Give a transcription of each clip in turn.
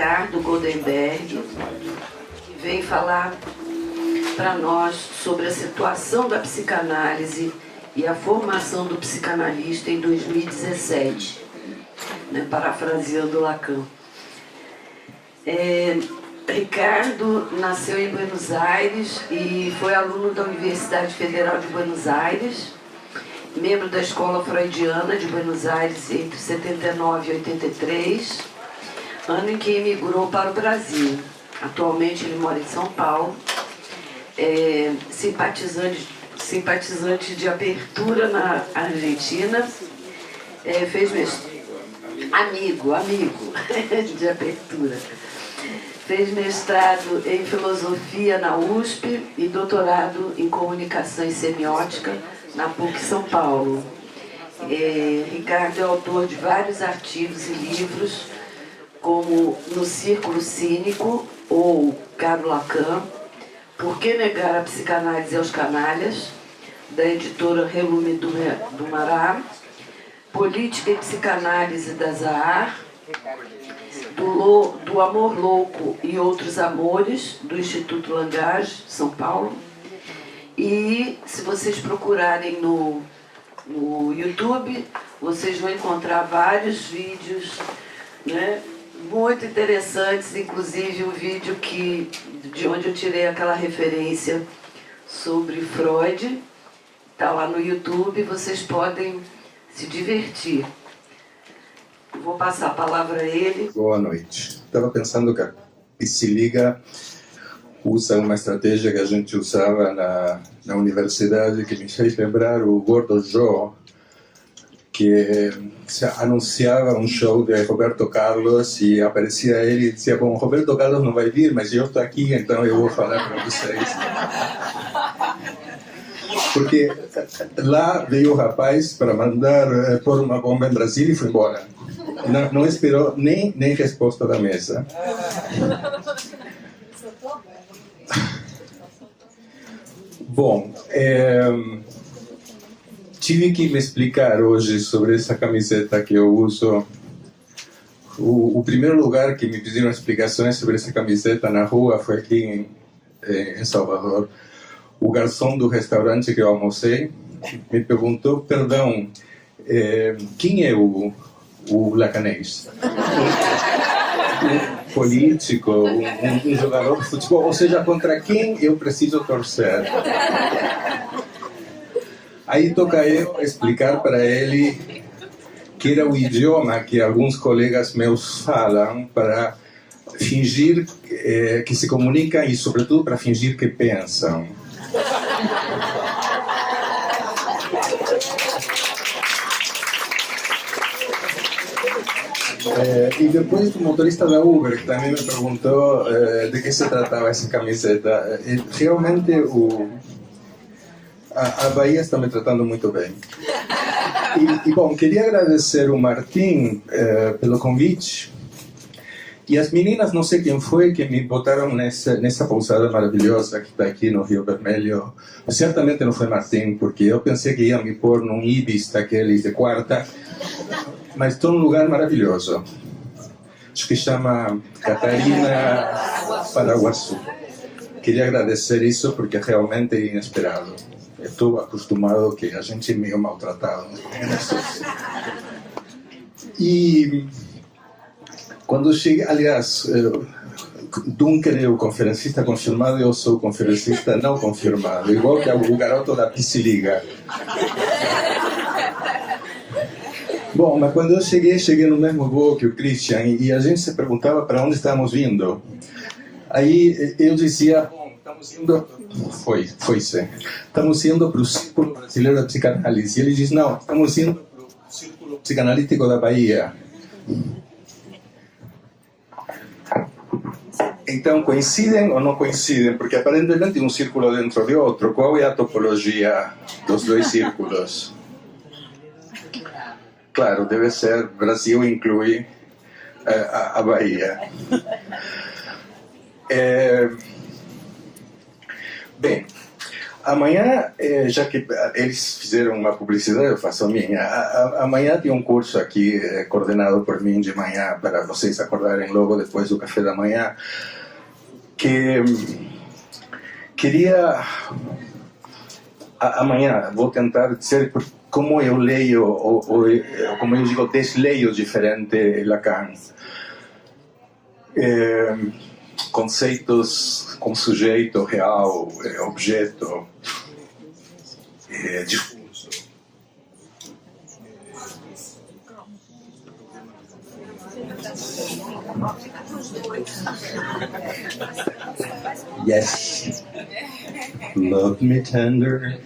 Ricardo Goldenberg, que vem falar para nós sobre a situação da psicanálise e a formação do psicanalista em 2017, né, parafraseando Lacan. Ricardo nasceu em Buenos Aires e foi aluno da Universidade Federal de Buenos Aires, membro da Escola Freudiana de Buenos Aires entre 79 e 83, ano em que emigrou para o Brasil. Atualmente ele mora em São Paulo, simpatizante de abertura na Argentina, amigo de abertura. Fez mestrado em filosofia na USP e doutorado em comunicação e semiótica na PUC São Paulo. Ricardo é autor de vários artigos e livros, como No Círculo Cínico, ou Caro Lacan, Por que Negar a Psicanálise aos Canalhas, da editora Relume do Mará, Política e Psicanálise da Zahar, do Amor Louco e Outros Amores, do Instituto Langage, São Paulo. E se vocês procurarem no YouTube, vocês vão encontrar vários vídeos, né, muito interessantes, inclusive o vídeo de onde eu tirei aquela referência sobre Freud. Está lá no YouTube, vocês podem se divertir. Vou passar a palavra a ele. Boa noite. Estava pensando que a Psiliga usa uma estratégia que a gente usava na universidade, que me fez lembrar o Gordo Joe, que se anunciava um show de Roberto Carlos e aparecia ele e dizia: bom, Roberto Carlos não vai vir, mas eu estou aqui, então eu vou falar para vocês. Porque lá veio o rapaz para mandar pôr uma bomba em Brasília e foi embora. Não esperou nem resposta da mesa. Bom, tive que me explicar hoje sobre essa camiseta que eu uso. O primeiro lugar que me pediram explicações sobre essa camiseta na rua foi aqui em Salvador. O garçom do restaurante que eu almocei me perguntou: perdão, quem é o lacanês? Um político, um jogador de futebol, ou seja, contra quem eu preciso torcer? Aí toca eu explicar para ele que era o idioma que alguns colegas meus falam para fingir que se comunicam e, sobretudo, para fingir que pensam. E depois o motorista da Uber, que também me perguntou de que se tratava essa camiseta. Realmente a Bahia está me tratando muito bem. Bom, queria agradecer o Martim pelo convite. E as meninas, não sei quem foi, que me botaram nessa pousada maravilhosa que está aqui no Rio Vermelho. Certamente não foi Martim, porque eu pensei que ia me pôr num Ibis daqueles de quarta. Mas estou num lugar maravilhoso. Acho que chama Catarina Paraguaçu. Queria agradecer isso porque realmente é inesperado. Estou acostumado que a gente é meio maltratado. E quando cheguei, aliás, Duncan é o conferencista confirmado e eu sou o conferencista não confirmado, igual que o garoto da Psiliga. Bom, mas quando eu cheguei no mesmo voo que o Christian e a gente se perguntava para onde estávamos vindo. Aí eu dizia: bom, estamos indo... Estamos indo para o Círculo Brasileiro da Psicanálise. E ele diz: não, estamos indo para o Círculo Psicanalítico da Bahia. Então, coincidem ou não coincidem? Porque aparentemente um círculo dentro de outro. Qual é a topologia dos dois círculos? Claro, deve ser Brasil inclui a Bahia. Bem, Amanhã, já que eles fizeram uma publicidade, eu faço a minha. Amanhã tem um curso aqui coordenado por mim de manhã para vocês acordarem logo depois do café da manhã, que queria... Amanhã vou tentar dizer como eu leio, ou como eu digo, desleio diferente Lacan. Conceitos como sujeito, real, objeto, discurso. Yes. Love me tender.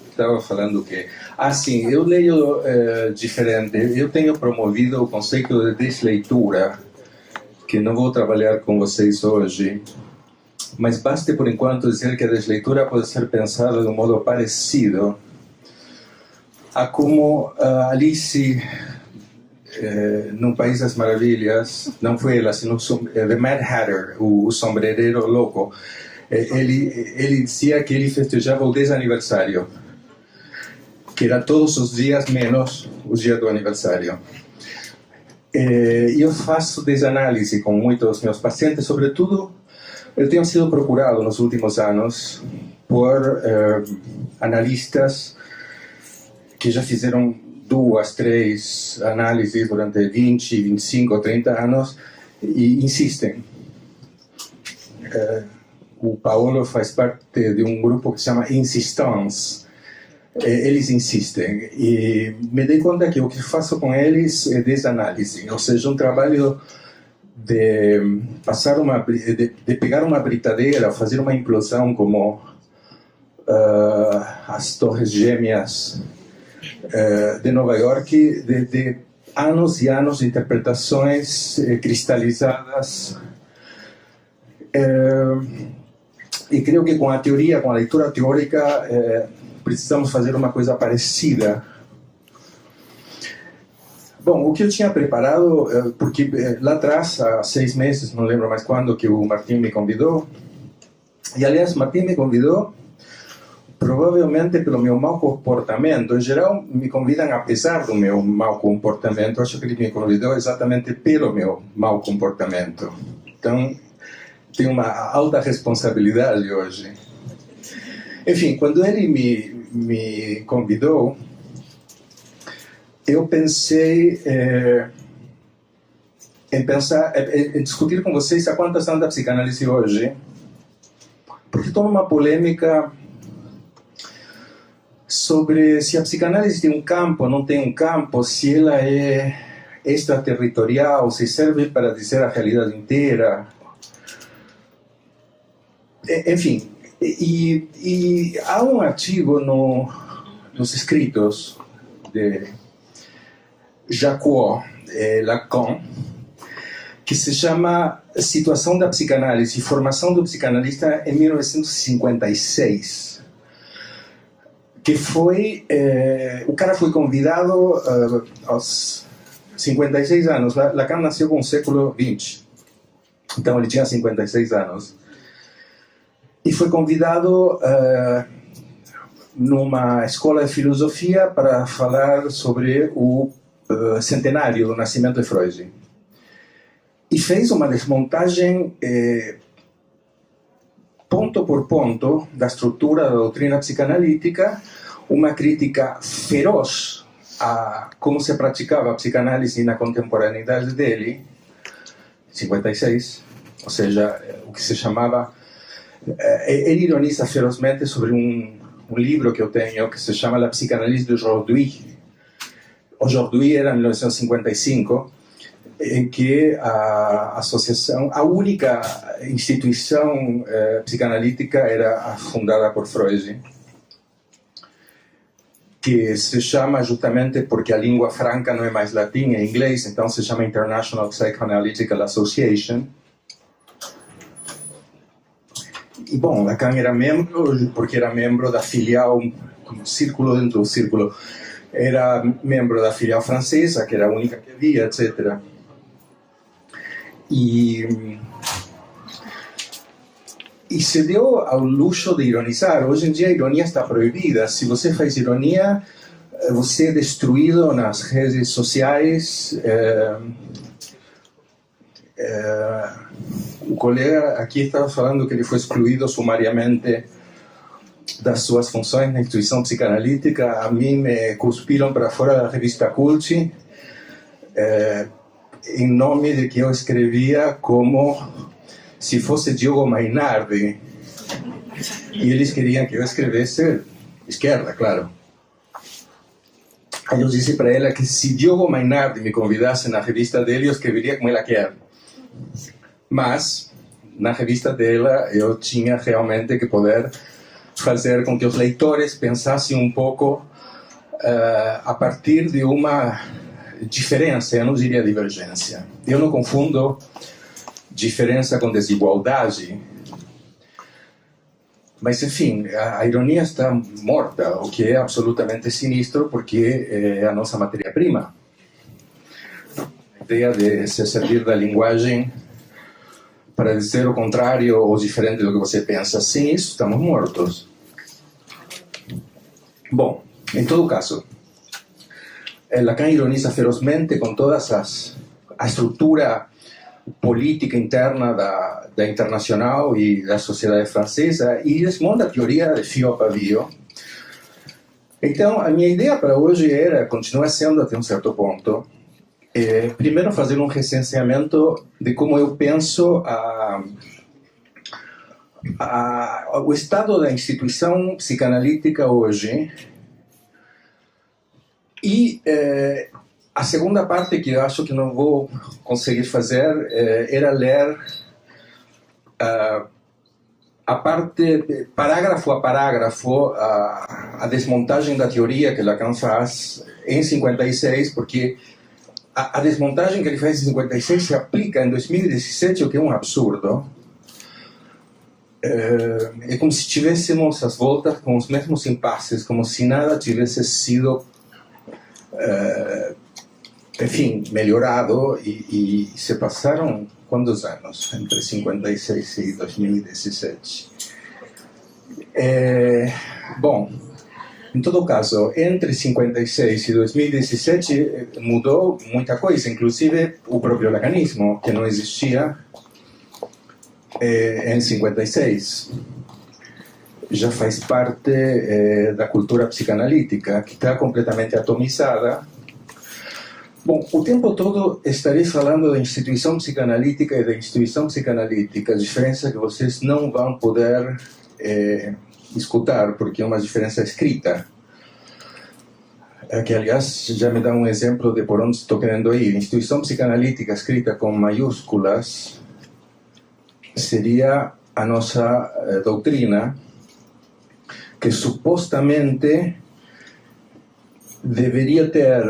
Estava falando que... sim, eu leio diferente. Eu tenho promovido o conceito de desleitura, que não vou trabalhar com vocês hoje, mas basta por enquanto dizer que a desleitura pode ser pensada de um modo parecido a como Alice no País das Maravilhas, não foi ela, sino The Mad Hatter, o sombrereiro louco. Ele dizia que ele festejava o 10º aniversário, que era todos os dias menos o dia do aniversário. Eu faço desanálise com muitos dos meus pacientes, sobretudo eu tenho sido procurado nos últimos anos por analistas que já fizeram 2, 3 análises durante 20, 25, 30 anos e insistem. O Paulo faz parte de um grupo que se chama Insistance. Eles insistem e me dei conta que o que faço com eles é desanálise, ou seja, um trabalho de passar de pegar uma britadeira, fazer uma implosão como as Torres Gêmeas de Nova York, de anos e anos de interpretações cristalizadas. E creio que com a teoria, com a leitura teórica, precisamos fazer uma coisa parecida. Bom, o que eu tinha preparado, porque lá atrás, há 6 meses, não lembro mais quando, que o Martim me convidou, e aliás, Martim me convidou provavelmente pelo meu mau comportamento. Em geral, me convidam apesar do meu mau comportamento. Acho que ele me convidou exatamente pelo meu mau comportamento. Então, tenho uma alta responsabilidade hoje. Enfim, quando ele me convidou, eu pensei em discutir com vocês a quantas anda a psicanálise hoje, porque estou numa polêmica sobre se a psicanálise tem um campo ou não tem um campo, se ela é extraterritorial, se serve para dizer a realidade inteira. Enfim, e há um artigo nos escritos de Jacques Lacan que se chama Situação da Psicanálise e Formação do Psicanalista em 1956. Que foi... o cara foi convidado aos 56 anos. Lacan nasceu com o século XX. Então ele tinha 56 anos. E foi convidado numa escola de filosofia para falar sobre o centenário do nascimento de Freud. E fez uma desmontagem ponto por ponto da estrutura da doutrina psicanalítica, uma crítica feroz a como se praticava a psicanálise na contemporaneidade dele, 56, ou seja, o que se chamava... Ele ironiza ferozmente sobre um livro que eu tenho que se chama La Psychanalyse d'aujourd'hui. Aujourd'hui era 1955, em que a associação, a única instituição psicanalítica era fundada por Freud, que se chama justamente porque a língua franca não é mais latim, é inglês, então se chama International Psychoanalytical Association. E bom, Lacan era membro, porque era membro da filial, um círculo dentro do círculo, era membro da filial francesa, que era a única que havia, etc. E E se deu ao luxo de ironizar. Hoje em dia a ironia está proibida. Se você faz ironia, você é destruído nas redes sociais. O colega aqui estava falando que ele foi excluído sumariamente das suas funções na instituição psicanalítica. A mim me cuspiram para fora da revista Cult, em nome de que eu escrevia como se fosse Diogo Mainardi. E eles queriam que eu escrevesse esquerda, claro. Aí eu disse para ela que se Diogo Mainardi me convidasse na revista dele, eu escreveria como ela quer. Mas, na revista dela, eu tinha realmente que poder fazer com que os leitores pensassem um pouco a partir de uma diferença, eu não diria divergência. Eu não confundo diferença com desigualdade, mas, enfim, a ironia está morta, o que é absolutamente sinistro, porque é a nossa matéria-prima. A ideia de se servir da linguagem para dizer o contrário ou diferente do que você pensa, sem isso estamos mortos. Bom, em todo caso, Lacan ironiza ferozmente com todas a estrutura política interna da Internacional e da sociedade francesa e desmonta a teoria de fio a pavio. Então, a minha ideia para hoje continua sendo até um certo ponto, primeiro fazer um recenseamento de como eu penso o estado da instituição psicanalítica hoje. E a segunda parte, que eu acho que não vou conseguir fazer, era ler a parte, parágrafo a parágrafo, a desmontagem da teoria que Lacan faz em 56, porque a desmontagem que ele faz em 56 se aplica em 2017, o que é um absurdo. É como se tivéssemos as voltas com os mesmos impasses, como se nada tivesse sido enfim, melhorado, e se passaram quantos anos entre 56 e 2017? Bom, em todo caso, entre 56 e 2017 mudou muita coisa, inclusive o próprio lacanismo, que não existia em 56. Já faz parte da cultura psicanalítica, que está completamente atomizada. Bom, o tempo todo estarei falando da instituição psicanalítica e da instituição psicanalítica, diferença que vocês não vão poder escutar, porque é uma diferença escrita. Que, aliás, já me dá um exemplo de por onde estou querendo ir. Instituição psicanalítica escrita com maiúsculas seria a nossa doutrina, que supostamente deveria ter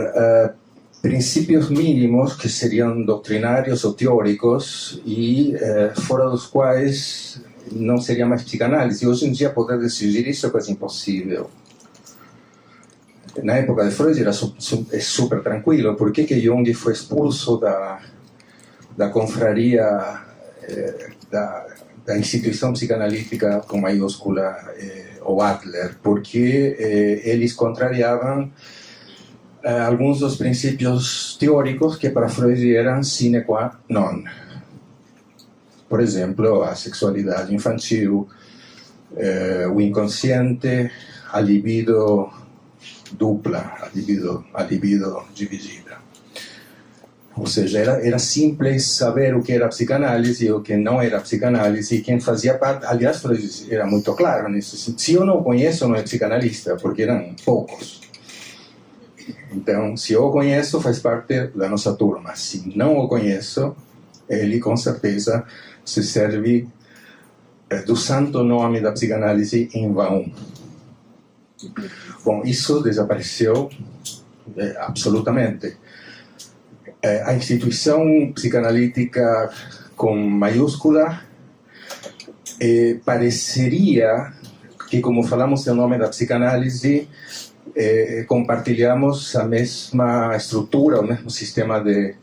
princípios mínimos que seriam doutrinários ou teóricos e fora dos quais não seria mais psicanálise. Hoje em dia poder decidir isso é quase impossível. Na época de Freud era super tranquilo. Por que Jung foi expulso da confraria da instituição psicanalítica com maiúscula, o Adler? Porque eles contrariavam alguns dos princípios teóricos que para Freud eram sine qua non. Por exemplo, a sexualidade infantil, o inconsciente, a libido dupla, a libido dividida. Ou seja, era simples saber o que era psicanálise e o que não era psicanálise, e quem fazia parte, aliás, Freud era muito claro nisso. Se eu não conheço, não é psicanalista, porque eram poucos. Então, se eu o conheço, faz parte da nossa turma. Se não o conheço, ele com certeza se serve do santo nome da psicanálise em vão. Bom, isso desapareceu absolutamente. A instituição psicanalítica com maiúscula pareceria que, como falamos em nome da psicanálise, compartilhamos a mesma estrutura, o mesmo sistema de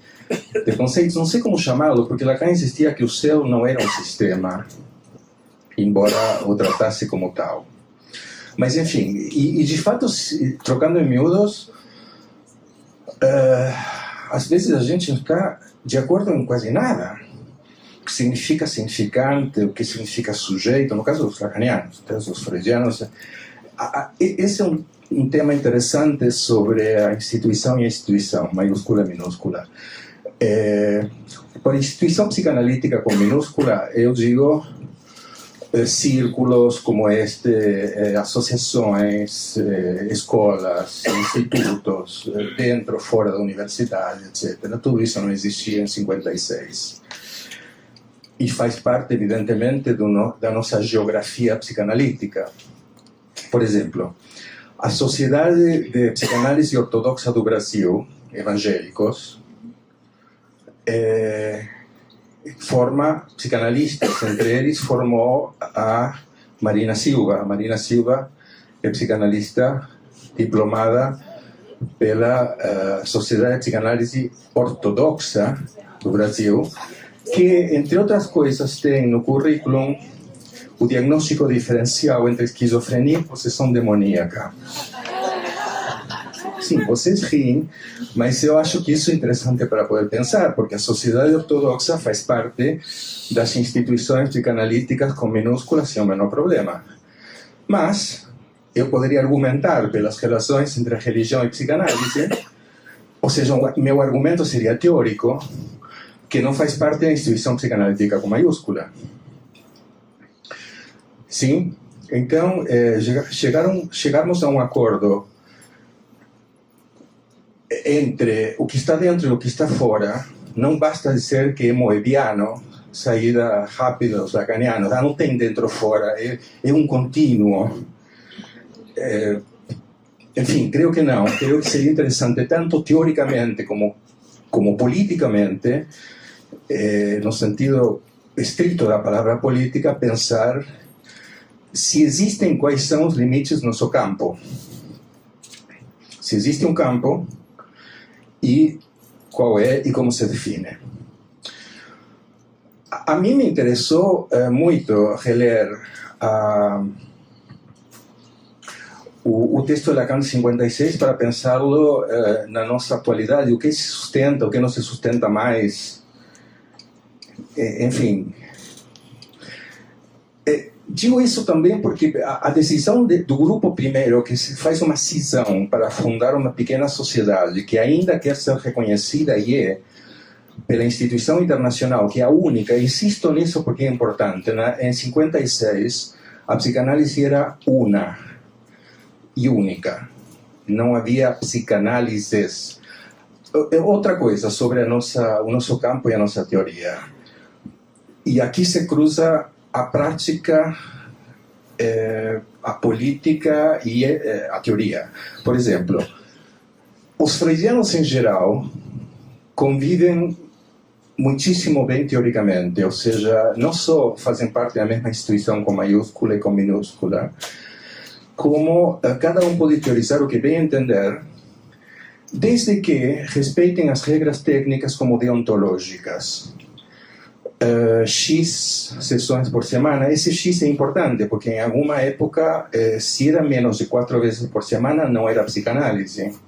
conceitos. Não sei como chamá-lo, porque Lacan insistia que o céu não era um sistema. embora o tratasse como tal. Mas, enfim, e de fato, trocando em miúdos, às vezes a gente não está de acordo em quase nada. O que significa significante, o que significa sujeito, no caso dos lacanianos, os freudianos. Esse é um tema interessante sobre a instituição e a instituição, maiúscula e minúscula. Por instituição psicanalítica com minúscula, eu digo círculos como este, associações, escolas, institutos, dentro, fora da universidade, etc. Tudo isso não existia em 56. E faz parte, evidentemente, da nossa geografia psicanalítica. Por exemplo, a Sociedade de Psicanálise Ortodoxa do Brasil, evangélicos, forma psicanalistas, entre eles formou a Marina Silva. A Marina Silva é psicanalista diplomada pela Sociedade de Psicanálise Ortodoxa do Brasil, que, entre outras coisas, tem no currículo o diagnóstico diferencial entre esquizofrenia e possessão demoníaca. Sim, vocês riem, mas eu acho que isso é interessante para poder pensar, porque a sociedade ortodoxa faz parte das instituições psicanalíticas com minúsculas sem o menor problema. Mas eu poderia argumentar pelas relações entre a religião e a psicanálise, ou seja, meu argumento seria teórico, que não faz parte da instituição psicanalítica com maiúscula. Sim? Então, chegarmos a um acordo entre o que está dentro e o que está fora, não basta dizer que é moebiano, saída rápida dos lacanianos, não tem dentro ou fora, é um contínuo. Enfim, creio que não. Creio que seria interessante, tanto teoricamente como politicamente, no sentido estrito da palavra política, pensar se existem, quais são os limites do nosso campo. Se existe um campo, e qual é e como se define. A mim me interessou muito reler o texto de Lacan de 56 para pensá-lo na nossa atualidade, o que se sustenta, o que não se sustenta mais. Enfim. Digo isso também porque a decisão do grupo primeiro, que faz uma cisão para fundar uma pequena sociedade, que ainda quer ser reconhecida pela instituição internacional, que é a única, insisto nisso porque é importante, em 56 a psicanálise era una e única, não havia psicanálises. Outra coisa sobre o nosso campo e a nossa teoria, e aqui se cruza a prática, a política e a teoria. Por exemplo, os freudianos em geral convivem muitíssimo bem teoricamente, ou seja, não só fazem parte da mesma instituição com maiúscula e com minúscula, como cada um pode teorizar o que bem entender, desde que respeitem as regras técnicas como deontológicas. X sessões por semana. Esse X é importante porque em alguma época, se era menos de 4 vezes por semana, não era psicanálise.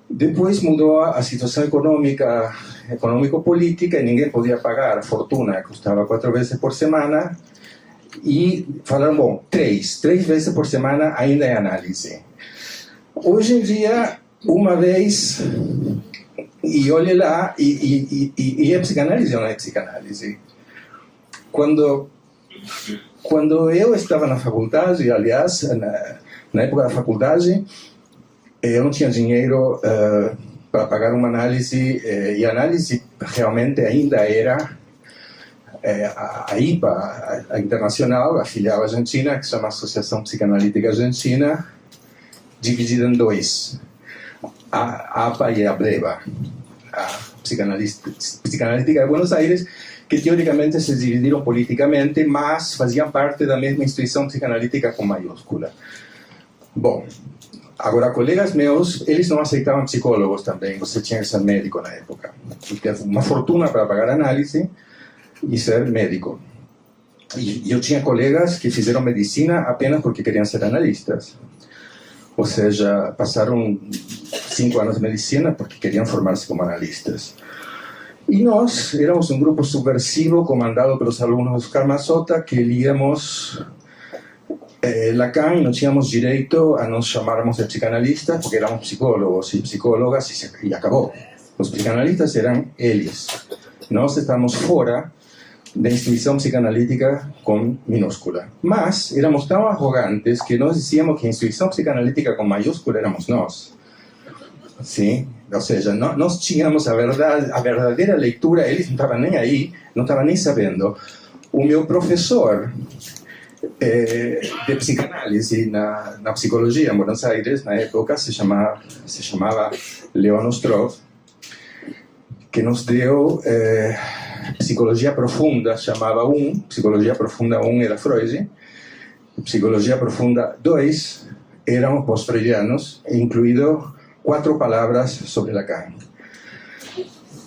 Depois mudou a situação econômico-política e ninguém podia pagar a fortuna, custava 4 vezes por semana, e falaram, bom, 3 vezes por semana ainda é análise. Hoje em dia, uma vez, e olhe lá, e é psicanálise ou não é psicanálise? Quando eu estava na faculdade, aliás, na época da faculdade, eu não tinha dinheiro para pagar uma análise, e a análise realmente ainda era a IPA, a internacional, a filial argentina, que se chama Associação Psicanalítica Argentina, dividida em 2. A APA e a BREVA, a Psicanalítica de Buenos Aires, que teoricamente se dividiram politicamente, mas faziam parte da mesma instituição psicanalítica com maiúscula. Bom, agora, colegas meus, eles não aceitavam psicólogos também, você tinha que ser médico na época. Tinha uma fortuna para pagar análise e ser médico. E eu tinha colegas que fizeram medicina apenas porque queriam ser analistas. Ou seja, passaram 5 anos de medicina porque queriam formar-se como analistas. E nós éramos um grupo subversivo comandado pelos alunos do Karma Sota que líamos Lacan e não tínhamos direito a nos chamarmos de psicanalistas porque éramos psicólogos e psicólogas e acabou. Os psicanalistas eram eles. Nós estávamos fora da instituição psicanalítica com minúscula. Mas éramos tão arrogantes que nós dizíamos que a instituição psicanalítica com maiúscula éramos nós. Sim? Ou seja, nós tínhamos a verdadeira leitura, eles não estavam nem aí, não estavam nem sabendo. O meu professor de psicanálise na psicologia em Buenos Aires, na época, se chamava Leon Ostrov, que nos deu psicologia profunda, chamava 1, psicologia profunda 1 era Freud, psicologia profunda 2 eram pós-freudianos, incluído 4 palavras sobre Lacan.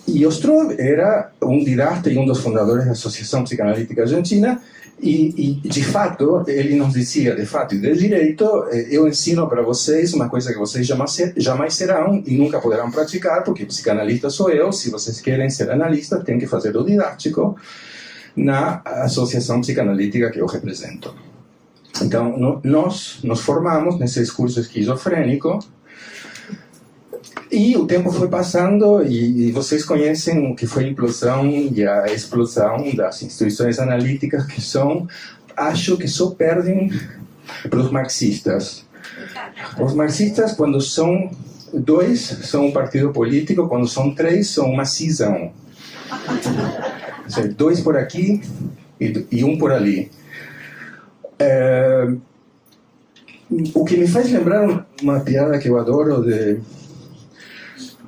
E Ostrov era um didata e um dos fundadores da Associação Psicanalítica Argentina, e de fato, ele nos dizia, de fato e de direito, eu ensino para vocês uma coisa que vocês jamais serão e nunca poderão praticar, porque psicanalista sou eu, se vocês querem ser analistas, tem que fazer o didático na Associação Psicanalítica que eu represento. Então, nós nos formamos nesse curso esquizofrênico, e o tempo foi passando e vocês conhecem o que foi a implosão e a explosão das instituições analíticas que são, acho que só perdem para os marxistas. Os marxistas, quando são 2, são um partido político, quando são 3, são uma cisão. Ou seja, 2 por aqui e 1 por ali. O que me faz lembrar uma piada que eu adoro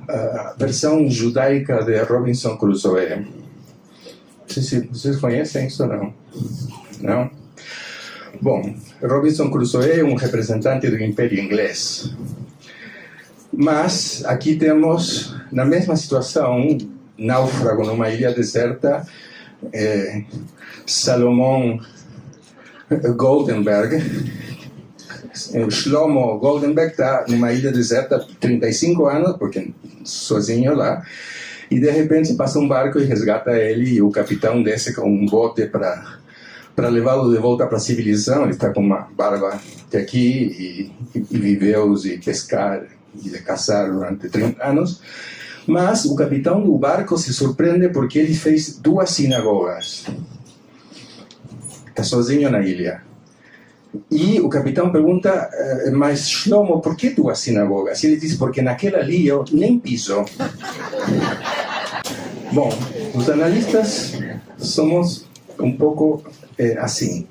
a versão judaica de Robinson Crusoe. Não sei se vocês conhecem isso ou não. Não? Bom, Robinson Crusoe é um representante do Império Inglês. Mas aqui temos, na mesma situação, náufrago numa ilha deserta, Salomão Goldenberg. Shlomo Goldenberg está numa ilha deserta há 35 anos, porque sozinho lá, e de repente passa um barco e resgata ele, e o capitão desce com um bote para levá-lo de volta para a civilização. Ele está com uma barba até aqui e viveu de pescar e de caçar durante 30 anos. Mas o capitão do barco se surpreende porque ele fez 2 sinagogas. Está sozinho na ilha. E o capitão pergunta, mas Shlomo, por que 2 sinagogas? E ele diz, porque naquela ali eu nem piso. Bom, os analistas somos um pouco assim.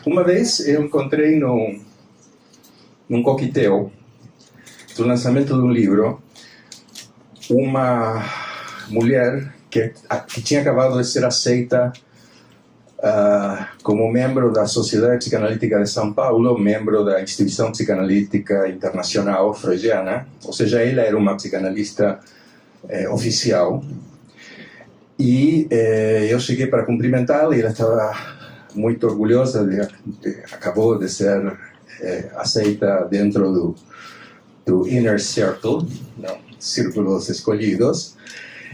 Uma vez eu encontrei num coquetel do lançamento de um livro uma mulher que tinha acabado de ser aceita como membro da Sociedade Psicanalítica de São Paulo, membro da Instituição Psicanalítica Internacional Freudiana, ou seja, ela era uma psicanalista oficial. E eu cheguei para cumprimentá-la e ela estava muito orgulhosa acabou de ser aceita dentro do Inner Circle, não, Círculos Escolhidos.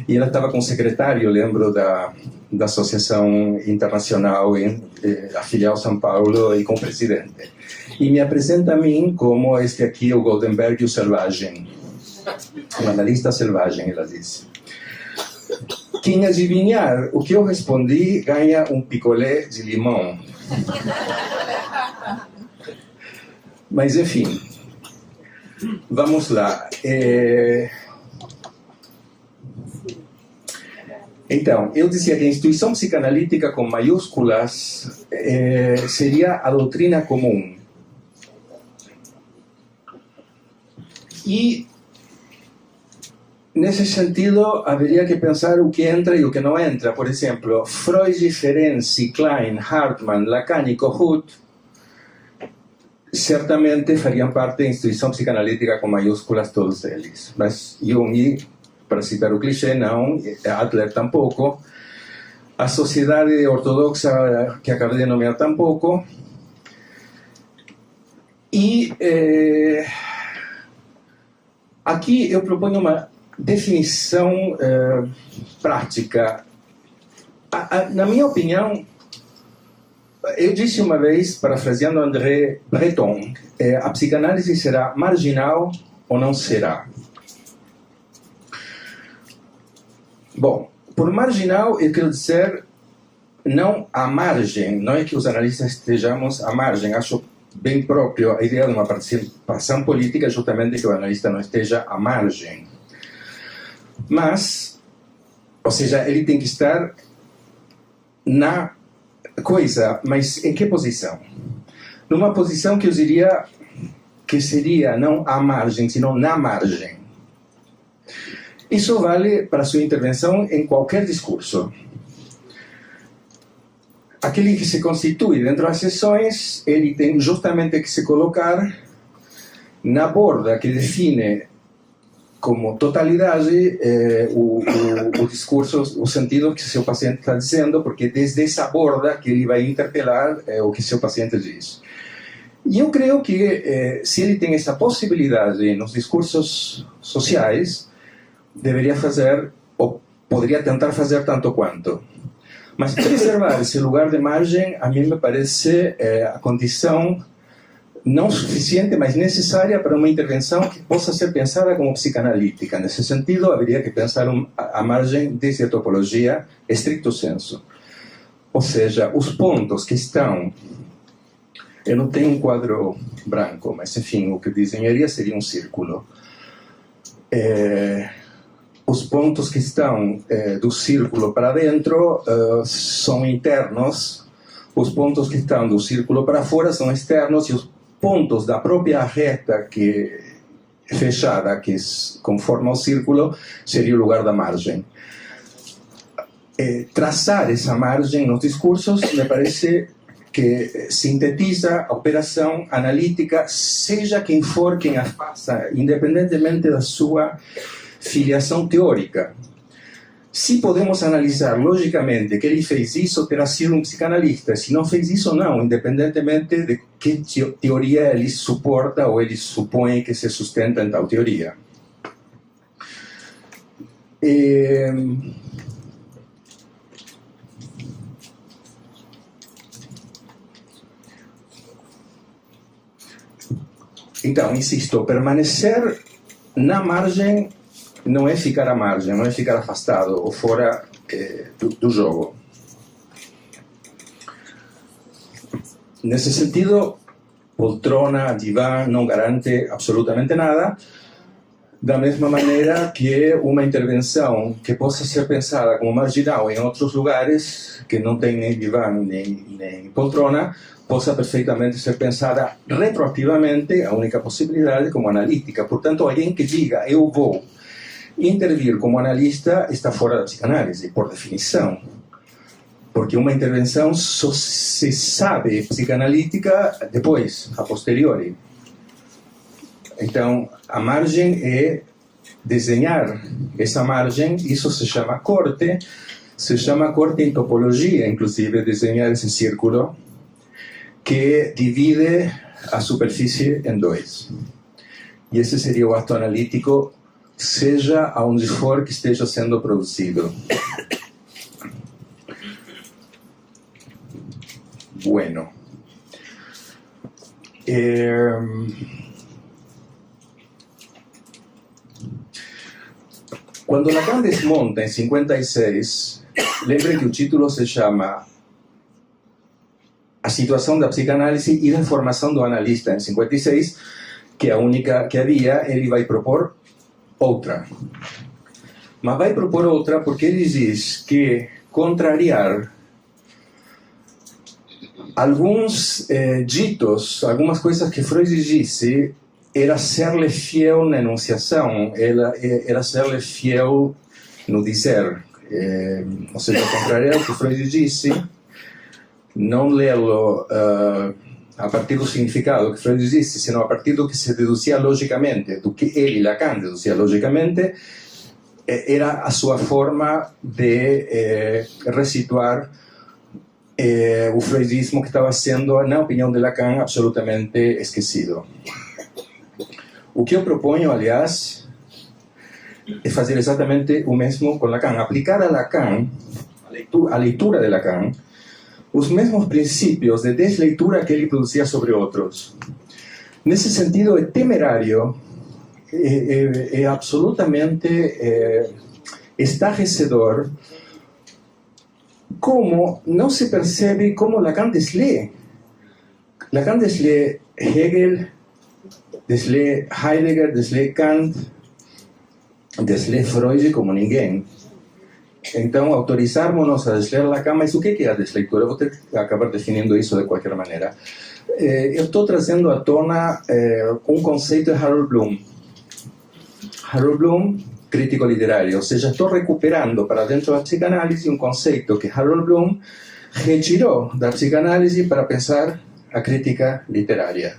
E ela estava com o secretário, eu lembro, da Associação Internacional, a filial São Paulo, e com o presidente. E me apresenta a mim como este aqui, o Goldenberg, o selvagem. Um analista selvagem, ela disse. Quem adivinhar o que eu respondi ganha um picolé de limão. Mas, enfim, vamos lá. Então, eu dizia que a instituição psicanalítica com maiúsculas seria a doutrina comum. E, nesse sentido, haveria que pensar o que entra e o que não entra. Por exemplo, Freud, Ferenczi, Klein, Hartmann, Lacan e Kohut certamente fariam parte da instituição psicanalítica com maiúsculas, todos eles. Mas Jung para citar o clichê, não, Adler tampouco, a sociedade ortodoxa que acabei de nomear tampouco, e aqui eu proponho uma definição prática. Na minha opinião, eu disse uma vez, parafraseando André Breton, a psicanálise será marginal ou não será? Bom, por marginal eu quero dizer não à margem, não é que os analistas estejamos à margem, acho bem próprio a ideia de uma participação política justamente que o analista não esteja à margem. Mas, ou seja, ele tem que estar na coisa, mas em que posição? Numa posição que eu diria que seria não à margem, sino na margem. Isso vale para sua intervenção em qualquer discurso. Aquele que se constitui dentro das sessões, ele tem justamente que se colocar na borda que define como totalidade o discurso, o sentido que seu paciente está dizendo, porque desde essa borda que ele vai interpelar o que seu paciente diz. E eu creio que se ele tem essa possibilidade nos discursos sociais, deveria fazer, ou poderia tentar fazer tanto quanto. Mas preservar esse lugar de margem, a mim me parece a condição não suficiente, mas necessária para uma intervenção que possa ser pensada como psicanalítica. Nesse sentido, haveria que pensar a margem desde a topologia estricto sensu. Ou seja, os pontos que estão... Eu não tenho um quadro branco, mas, enfim, o que desenharia seria um círculo. Os pontos que estão do círculo para dentro são internos, os pontos que estão do círculo para fora são externos, e os pontos da própria reta que fechada, que conforma o círculo, seria o lugar da margem. Traçar essa margem nos discursos me parece que sintetiza a operação analítica, seja quem for quem a faça, independentemente da sua filiação teórica. Se podemos analisar logicamente que ele fez isso, terá sido um psicanalista. Se não fez isso, não, independentemente de que teoria ele suporta ou ele supõe que se sustenta em tal teoria. Então, insisto, permanecer na margem não é ficar à margem, não é ficar afastado ou fora do jogo. Nesse sentido, poltrona, divã não garante absolutamente nada, da mesma maneira que uma intervenção que possa ser pensada como marginal em outros lugares, que não tem nem divã nem poltrona, possa perfeitamente ser pensada retroativamente, a única possibilidade, como analítica. Portanto, alguém que diga, eu vou intervir como analista, está fora da psicanálise, por definição. Porque uma intervenção só se sabe psicanalítica depois, a posteriori. Então, a margem é desenhar essa margem, isso se chama corte em topologia, inclusive, desenhar esse círculo que divide a superfície em dois. E esse seria o ato analítico, seja aonde for que esteja sendo produzido. Bueno. Quando Lacan desmonta em 56, lembre que o título se chama A Situação da Psicanálise e da Formação do Analista. Em 56, que é a única que havia, ele vai propor outra. Mas vai propor outra porque ele diz que contrariar alguns ditos, algumas coisas que Freud disse, era ser-lhe fiel na enunciação, era ser-lhe fiel no dizer. Ou seja, contrariar o que Freud disse, não lê-lo a partir do significado que Freud disse, senão a partir do que se deduzia logicamente, do que ele, Lacan, deduzia logicamente, era a sua forma de resituar o freudismo que estava sendo, na opinião de Lacan, absolutamente esquecido. O que eu proponho, aliás, é fazer exatamente o mesmo com Lacan, aplicar a Lacan, a leitura de Lacan, os mesmos princípios de desleitura que ele produzia sobre outros. Nesse sentido, é temerário, é absolutamente estarrecedor como não se percebe como Lacan deslê. Lacan deslê Hegel, deslê Heidegger, deslê Kant, deslê Freud como ninguém. Então, autorizarmos-nos a desler Lacan, mas o que é a desleitura? Eu vou ter que acabar definindo isso de qualquer maneira. Eu estou trazendo à tona um conceito de Harold Bloom. Harold Bloom, crítico literário, ou seja, estou recuperando para dentro da psicanálise um conceito que Harold Bloom retirou da psicanálise para pensar a crítica literária.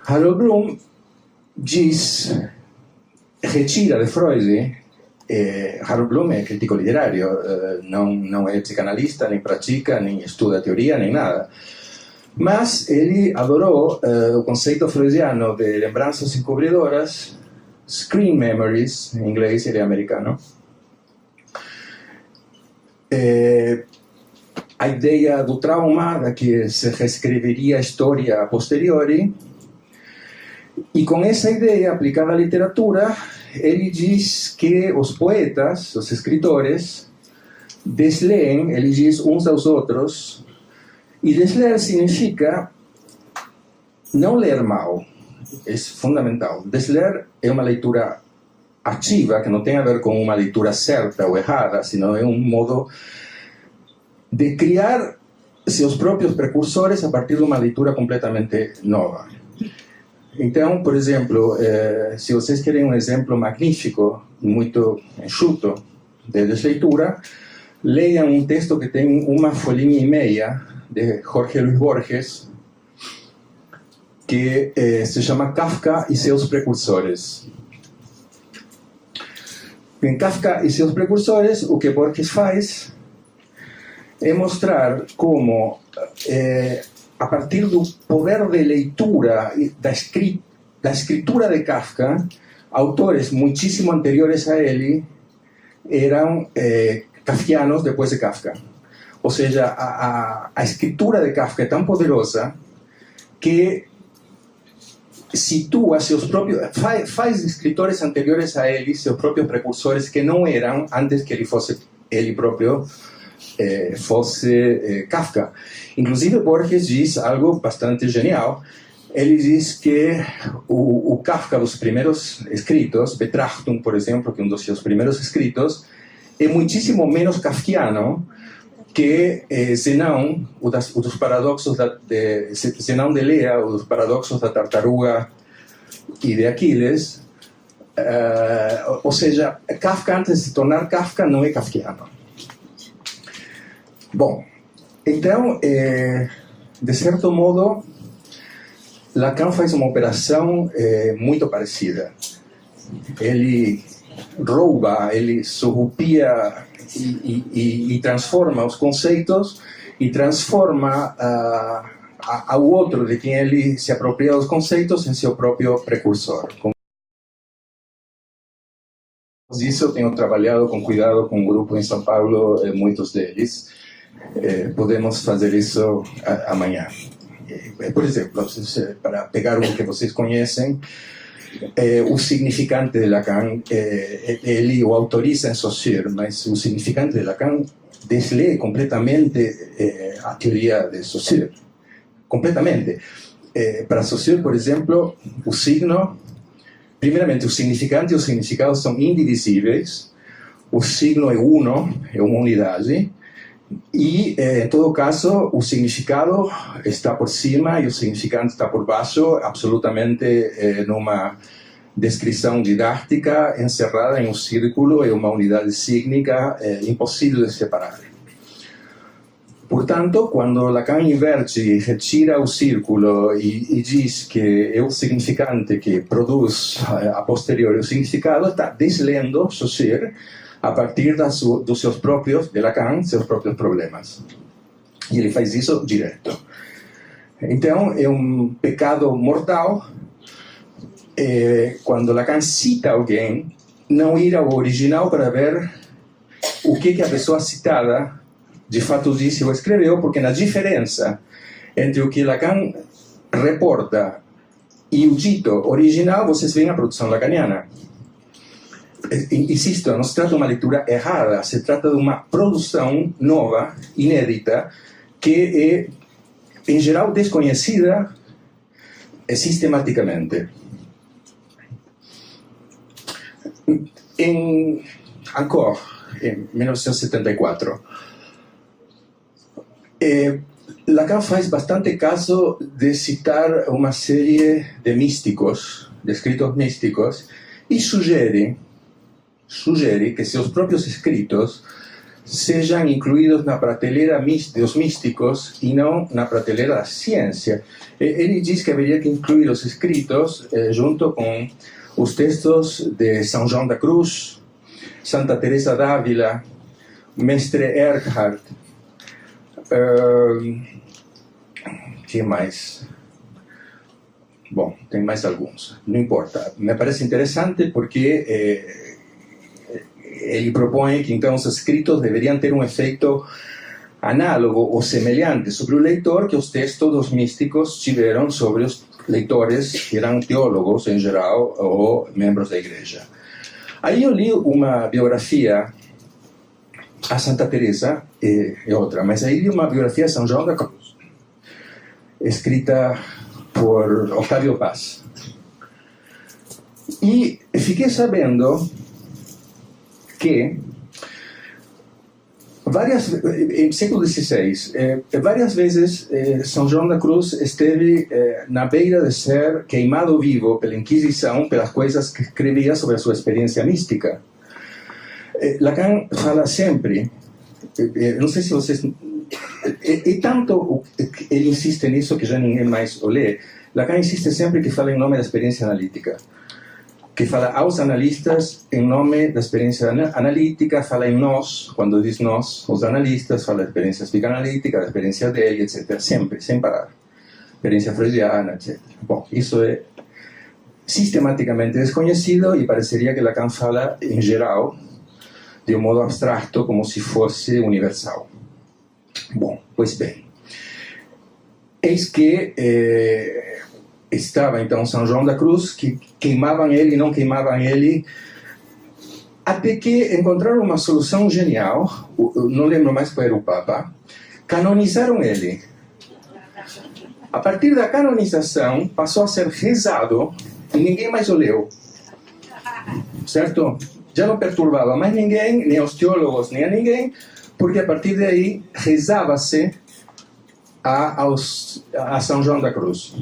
Harold Bloom retira de Freud. Harold Bloom é crítico literário, não é psicanalista, nem pratica, nem estuda teoria, nem nada. Mas ele adorou o conceito freudiano de lembranças encobridoras, screen memories, em inglês, ele é americano. A ideia do trauma, da que se reescreveria a história a posteriori, e com essa ideia aplicada à literatura, ele diz que os poetas, os escritores, desleem, ele diz, uns aos outros, e desler significa não ler mal, é fundamental. Desler é uma leitura ativa, que não tem a ver com uma leitura certa ou errada, senão é um modo de criar seus próprios precursores a partir de uma leitura completamente nova. Então, por exemplo, se vocês querem um exemplo magnífico, muito enxuto de desleitura, leiam um texto que tem uma folhinha e meia, de Jorge Luis Borges, que se chama Kafka e seus precursores. Em Kafka e seus precursores, o que Borges faz é mostrar como, a partir do poder de leitura da escritura de Kafka, autores muitíssimo anteriores a ele eram kafkianos depois de Kafka. Ou seja, a escritura de Kafka é tão poderosa que situa seus próprios, faz escritores anteriores a ele, seus próprios precursores, que não eram antes que ele próprio fosse Kafka. Inclusive, Borges diz algo bastante genial. Ele diz que o Kafka dos primeiros escritos, Betrachtung, por exemplo, que é um dos seus primeiros escritos, é muitíssimo menos kafkiano que Zenão, dos paradoxos Zenão de Lea, os paradoxos da tartaruga e de Aquiles. Ou seja, Kafka, antes de se tornar Kafka, não é kafkiano. Bom, então, de certo modo, Lacan faz uma operação muito parecida. Ele rouba, ele surrupia e transforma os conceitos e transforma ao outro de quem ele se apropria dos conceitos em seu próprio precursor. Com isso, eu tenho trabalhado com cuidado com um grupo em São Paulo, muitos deles. Podemos fazer isso amanhã. Por exemplo, para pegar um que vocês conhecem, o significante de Lacan, ele o autoriza em Saussure, mas o significante de Lacan deslê completamente a teoria de Saussure. Completamente. Para Saussure, por exemplo, o signo, primeiramente, o significante e o significado são indivisíveis, o signo é uno, é uma unidade, e, em todo caso, o significado está por cima e o significante está por baixo, absolutamente numa descrição didática encerrada em um círculo e uma unidade sígnica impossível de separar. Portanto, quando Lacan inverte e retira o círculo e diz que é o significante que produz a posteriori o significado, está deslendo seu ser a partir dos seus próprios, de Lacan, seus próprios problemas. E ele faz isso direto. Então, é um pecado mortal quando Lacan cita alguém, não ir ao original para ver o que a pessoa citada de fato disse ou escreveu, porque na diferença entre o que Lacan reporta e o dito original, vocês veem a produção lacaniana. Insisto, não se trata de uma leitura errada, se trata de uma produção nova, inédita, que é, em geral, desconhecida sistematicamente. Encore, em 1974, Lacan faz bastante caso de citar uma série de místicos, de escritos místicos, e sugere que seus próprios escritos sejam incluídos na prateleira dos místicos e não na prateleira da ciência. Ele diz que haveria que incluir os escritos junto com os textos de São João da Cruz, Santa Teresa d'Ávila, Mestre Eckhart. Que mais? Bom, tem mais alguns, não importa. Me parece interessante porque ele propõe que então os escritos deveriam ter um efeito análogo ou semelhante sobre o leitor que os textos dos místicos tiveram sobre os leitores que eram teólogos em geral ou membros da igreja. Aí eu li uma biografia a Santa Teresa é outra, mas aí li uma biografia de São João da Cruz, escrita por Octavio Paz. E fiquei sabendo que em século XVI, várias vezes São João da Cruz esteve na beira de ser queimado vivo pela Inquisição pelas coisas que escrevia sobre a sua experiência mística. Lacan fala sempre, não sei se vocês... E tanto ele insiste nisso que já ninguém mais o lê. Lacan insiste sempre que fala em nome da experiência analítica, que fala aos analistas em nome da experiência analítica, fala em nós, quando diz nós, os analistas, fala da experiência psicanalítica, da experiência dele, etc. Sempre, sem parar. Experiência freudiana, etc. Bom, isso é sistematicamente desconhecido e pareceria que Lacan fala, em geral, de um modo abstrato, como se fosse universal. Bom, pois bem. Eis que estava então São João da Cruz, que queimavam ele e não queimavam ele, até que encontraram uma solução genial, não lembro mais qual era o Papa, canonizaram ele. A partir da canonização, passou a ser rezado e ninguém mais o leu. Certo? Já não perturbava mais ninguém, nem aos teólogos, nem a ninguém, porque a partir daí rezava-se a São João da Cruz.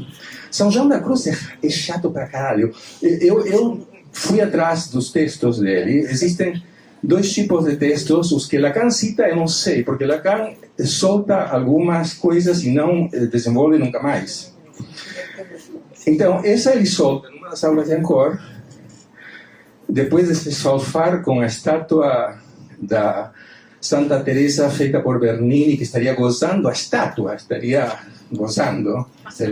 São João da Cruz é chato pra caralho. Eu fui atrás dos textos dele. Existem dois tipos de textos. Os que Lacan cita eu não sei, porque Lacan solta algumas coisas e não desenvolve nunca mais. Então, essa ele solta numa das aulas de Encore, depois de se esfalfar com a estátua da Santa Teresa feita por Bernini, que estaria gozando, a estátua estaria gozando,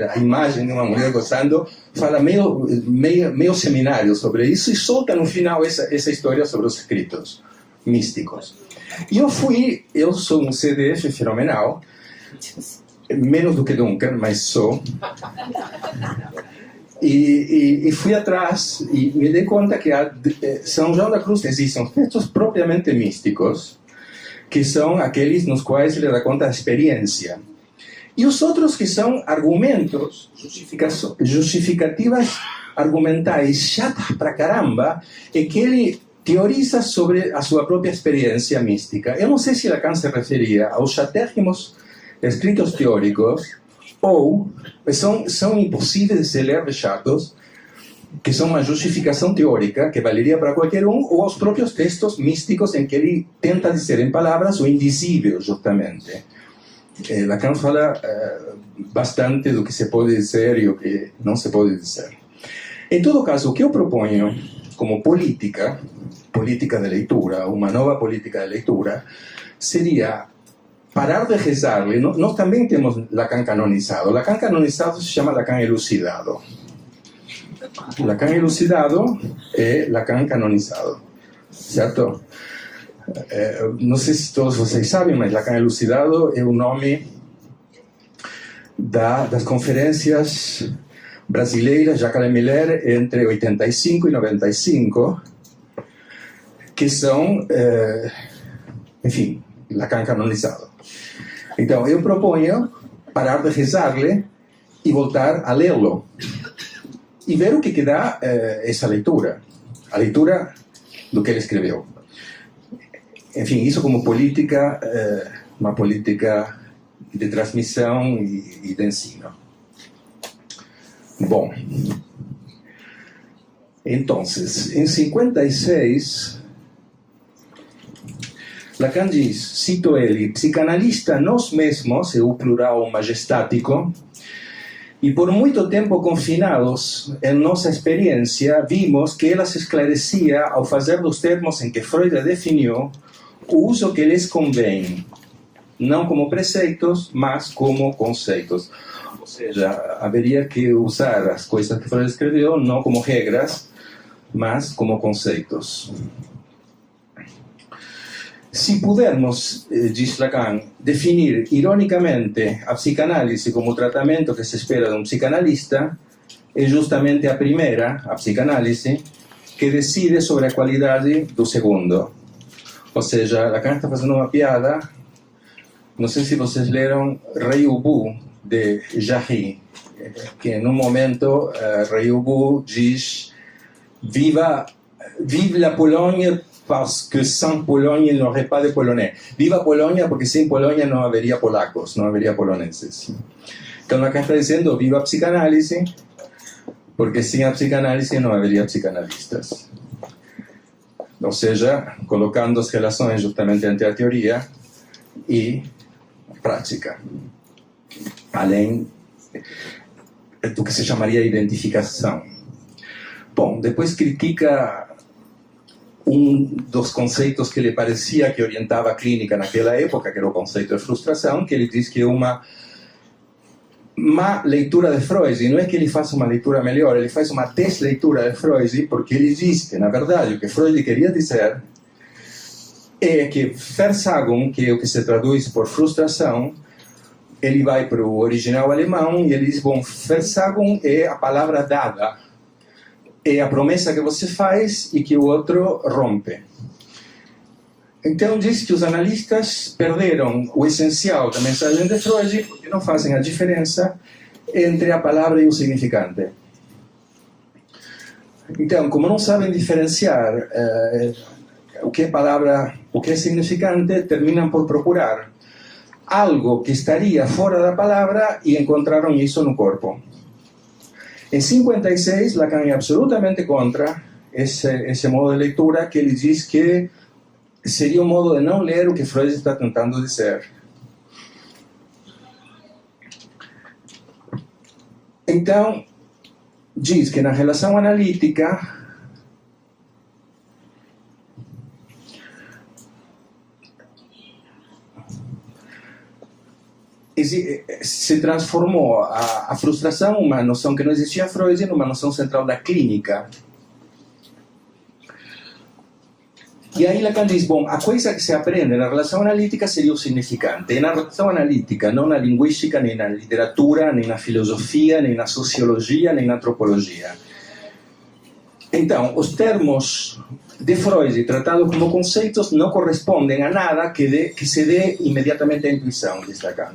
a imagem de uma mulher gozando, fala meio seminário sobre isso e solta no final essa história sobre os escritos místicos. E eu sou um CDF fenomenal, menos do que Duncan, mas sou. E fui atrás e me dei conta que São João da Cruz existem textos propriamente místicos, que são aqueles nos quais ele dá conta da experiência. E os outros que são argumentos, justificativas argumentais chatas pra caramba, é que ele teoriza sobre a sua própria experiência mística. Eu não sei se Lacan se referia aos chatérrimos escritos teóricos, ou são impossíveis de se ler de chatos, que são uma justificação teórica que valeria para qualquer um, ou aos próprios textos místicos em que ele tenta dizer em palavras o indizível, justamente. Lacan fala bastante do que se pode dizer e o que não se pode dizer. Em todo caso, o que eu proponho como política de leitura, uma nova política de leitura, seria parar de rezarle. Nós também temos Lacan canonizado. Lacan canonizado se chama Lacan elucidado. Lacan elucidado é Lacan canonizado, certo? Não sei se todos vocês sabem, mas Lacan elucidado é o nome das conferências brasileiras Jacques Miller entre 85 e 95, que são, enfim, Lacan canonizado. Então, eu proponho parar de rezar-lhe e voltar a lê-lo. E ver o que dá essa leitura. A leitura do que ele escreveu. Enfim, isso como política, uma política de transmissão e de ensino. Bom, então, em 56, Lacan diz, cito ele, psicanalista nós mesmos, é o plural majestático, e por muito tempo confinados em nossa experiência, vimos que ela se esclarecia ao fazer dos termos em que Freud definiu o uso que lhes convém, não como preceitos, mas como conceitos. Ou seja, haveria que usar as coisas que Freud escreveu não como regras, mas como conceitos. Se pudermos, diz Lacan, definir ironicamente a psicanálise como o tratamento que se espera de um psicanalista, é justamente a primeira, a psicanálise, que decide sobre a qualidade do segundo. Ou seja, Lacan está fazendo uma piada. Não sei se vocês leram Rei Ubu, de Jarry, que num momento Rei Ubu diz vive la Pologne parce que sans Pologne il n'y aurait pas de polonais. Viva Polônia porque sem Polônia não haveria polacos, não haveria poloneses. Então Lacan está dizendo viva a psicanálise porque sem a psicanálise não haveria psicanalistas. Ou seja, colocando as relações justamente entre a teoria e a prática. Além do que se chamaria identificação. Bom, depois critica dos conceitos que lhe parecia que orientava a clínica naquela época, que era o conceito de frustração, que ele diz que é uma má leitura de Freud. E não é que ele faça uma leitura melhor, ele faz uma desleitura de Freud, porque ele diz que, na verdade, o que Freud queria dizer é que Versagung, que é o que se traduz por frustração, ele vai para o original alemão e ele diz, bom, Versagung é a palavra dada, é a promessa que você faz e que o outro rompe. Então diz que os analistas perderam o essencial da mensagem de Freud porque não fazem a diferença entre a palavra e o significante. Então, como não sabem diferenciar o que é palavra, o que é significante, terminam por procurar algo que estaria fora da palavra e encontraram isso no corpo. Em 56, Lacan é absolutamente contra esse modo de leitura, que ele diz que seria um modo de não ler o que Freud está tentando dizer. Então, diz que na relação analítica se transformou a frustração, uma noção que não existia em Freud, numa noção central da clínica. E aí Lacan diz, bom, a coisa que se aprende na relação analítica seria o significante. E na relação analítica, não na linguística, nem na literatura, nem na filosofia, nem na sociologia, nem na antropologia. Então, os termos de Freud tratados como conceitos não correspondem a nada que se dê imediatamente à intuição, diz Lacan.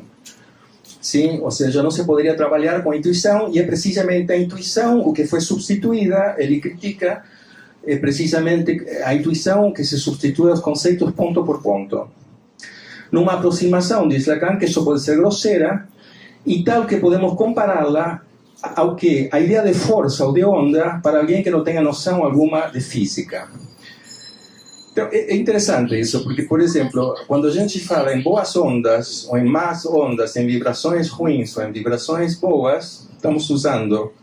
Sim, ou seja, não se poderia trabalhar com a intuição, e é precisamente a intuição o que foi substituída, ele critica, é precisamente a intuição que se substitui aos conceitos ponto por ponto. Numa aproximação, diz Lacan, que só pode ser grosseira, e tal que podemos compará-la ao que? A ideia de força ou de onda para alguém que não tenha noção alguma de física. Então, é interessante isso, porque, por exemplo, quando a gente fala em boas ondas, ou em más ondas, em vibrações ruins ou em vibrações boas, estamos usando,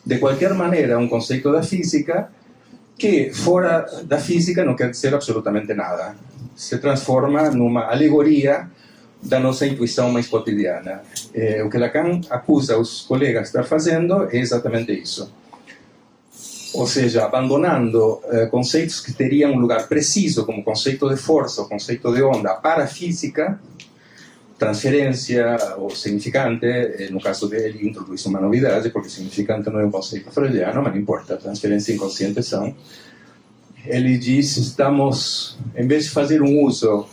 de qualquer maneira, um conceito da física que, fora da física, não quer dizer absolutamente nada. Se transforma numa alegoria da nossa intuição mais cotidiana. O que Lacan acusa os colegas de estar fazendo é exatamente isso. Ou seja, abandonando conceitos que teriam um lugar preciso, como conceito de força, o conceito de onda, para a física, transferência ou significante, no caso dele, introduz uma novidade, porque significante não é um conceito freudiano, mas não importa, transferência e inconsciente são. Ele diz, estamos, em vez de fazer um uso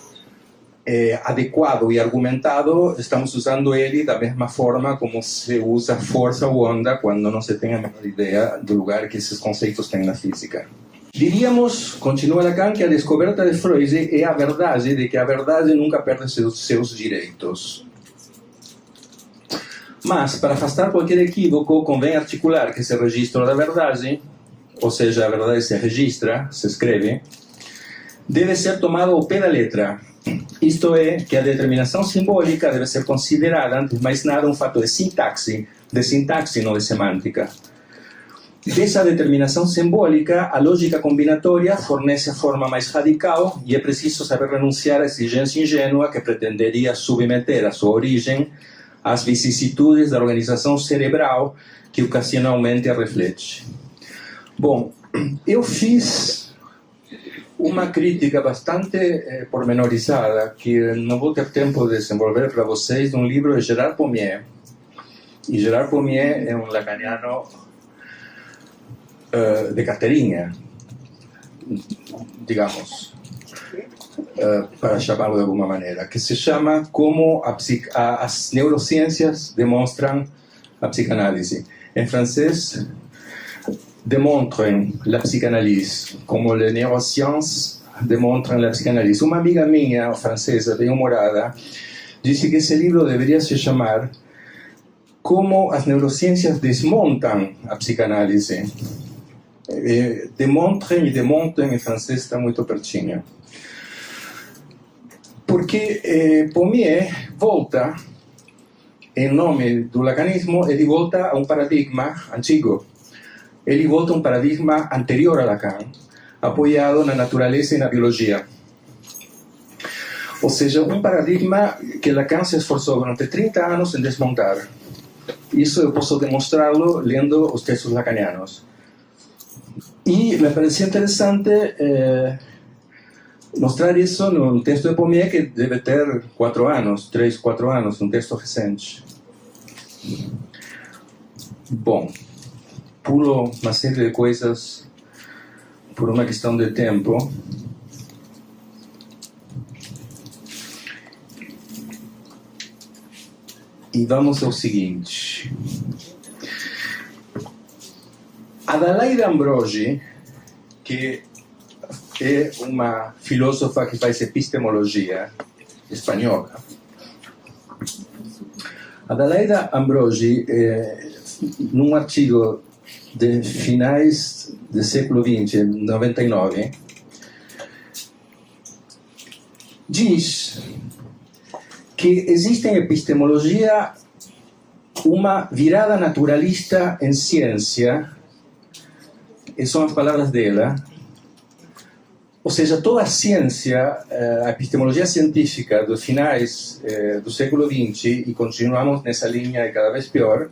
adequado e argumentado, estamos usando ele da mesma forma como se usa força ou onda quando não se tem a menor ideia do lugar que esses conceitos têm na física. Diríamos, continua Lacan, que a descoberta de Freud é a verdade de que a verdade nunca perde seus direitos. Mas, para afastar qualquer equívoco, convém articular que esse registro da verdade, ou seja, a verdade se registra, se escreve, deve ser tomado ao pé da letra. Isto é, que a determinação simbólica deve ser considerada, antes de mais nada, um fato de sintaxe, não de semântica. Dessa determinação simbólica, a lógica combinatória fornece a forma mais radical e é preciso saber renunciar à exigência ingênua que pretenderia submeter a sua origem às vicissitudes da organização cerebral que ocasionalmente a reflete. Bom, eu fiz uma crítica bastante pormenorizada, que não vou ter tempo de desenvolver para vocês, de um livro de Gerard Pommier. E Gerard Pommier é um lacaniano de carteirinha, digamos, para chamá-lo de alguma maneira, que se chama Como as neurociências demonstram a psicanálise. Em francês, démontrent la psychanalyse, como les neurosciences démontrent la psychanalyse. Uma amiga minha, francesa, bem-humorada, disse que esse livro deveria se chamar Como as neurociências desmontam a psicanálise. Demontrem e demontam em francês está muito pertinho. Porque Pommier volta, em nome do lacanismo, ele volta a um paradigma antigo. Ele volta a um paradigma anterior a Lacan, apoiado na natureza e na biologia. Ou seja, um paradigma que Lacan se esforçou durante 30 anos em desmontar. Isso eu posso demonstrá-lo lendo os textos lacanianos. E me parecia interessante mostrar isso num texto de Pommier que deve ter 4 anos, 3, 4 anos, um texto recente. Bom, pulo uma série de coisas por uma questão de tempo. E vamos ao seguinte. Adelaida Ambrogi, que é uma filósofa que faz epistemologia espanhola. Adelaida Ambrogi, num artigo de finais do século XX, 99, diz que existe em epistemologia uma virada naturalista em ciência, e são as palavras dela. Ou seja, toda a ciência, a epistemologia científica dos finais do século XX, e continuamos nessa linha e cada vez pior,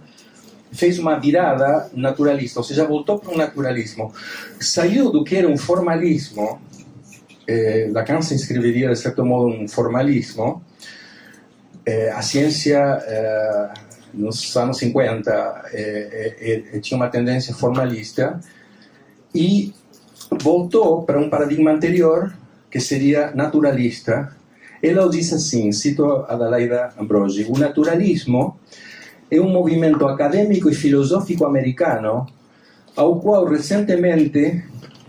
fez uma virada naturalista, ou seja, voltou para um naturalismo. Saiu do que era um formalismo, Lacan se inscreveria, de certo modo, um formalismo. A ciência, nos anos 50, tinha uma tendência formalista e voltou para um paradigma anterior, que seria naturalista. Ela diz assim, cito Adelaida Ambrogi: o naturalismo é um movimento acadêmico e filosófico americano ao qual recentemente,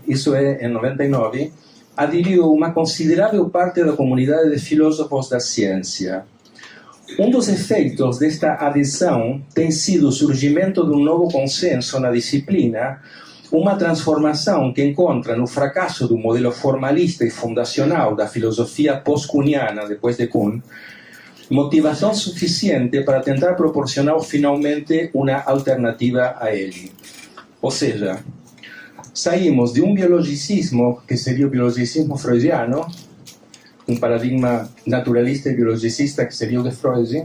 isso é em 99, aderiu uma considerável parte da comunidade de filósofos da ciência. Um dos efeitos desta adesão tem sido o surgimento de um novo consenso na disciplina uma transformação que encontra no fracasso do modelo formalista e fundacional da filosofia pós-kuhniana, depois de Kuhn, motivação suficiente para tentar proporcionar finalmente uma alternativa a ele. Ou seja, saímos de um biologicismo, que seria o biologicismo freudiano, um paradigma naturalista e biologicista, que seria o de Freud,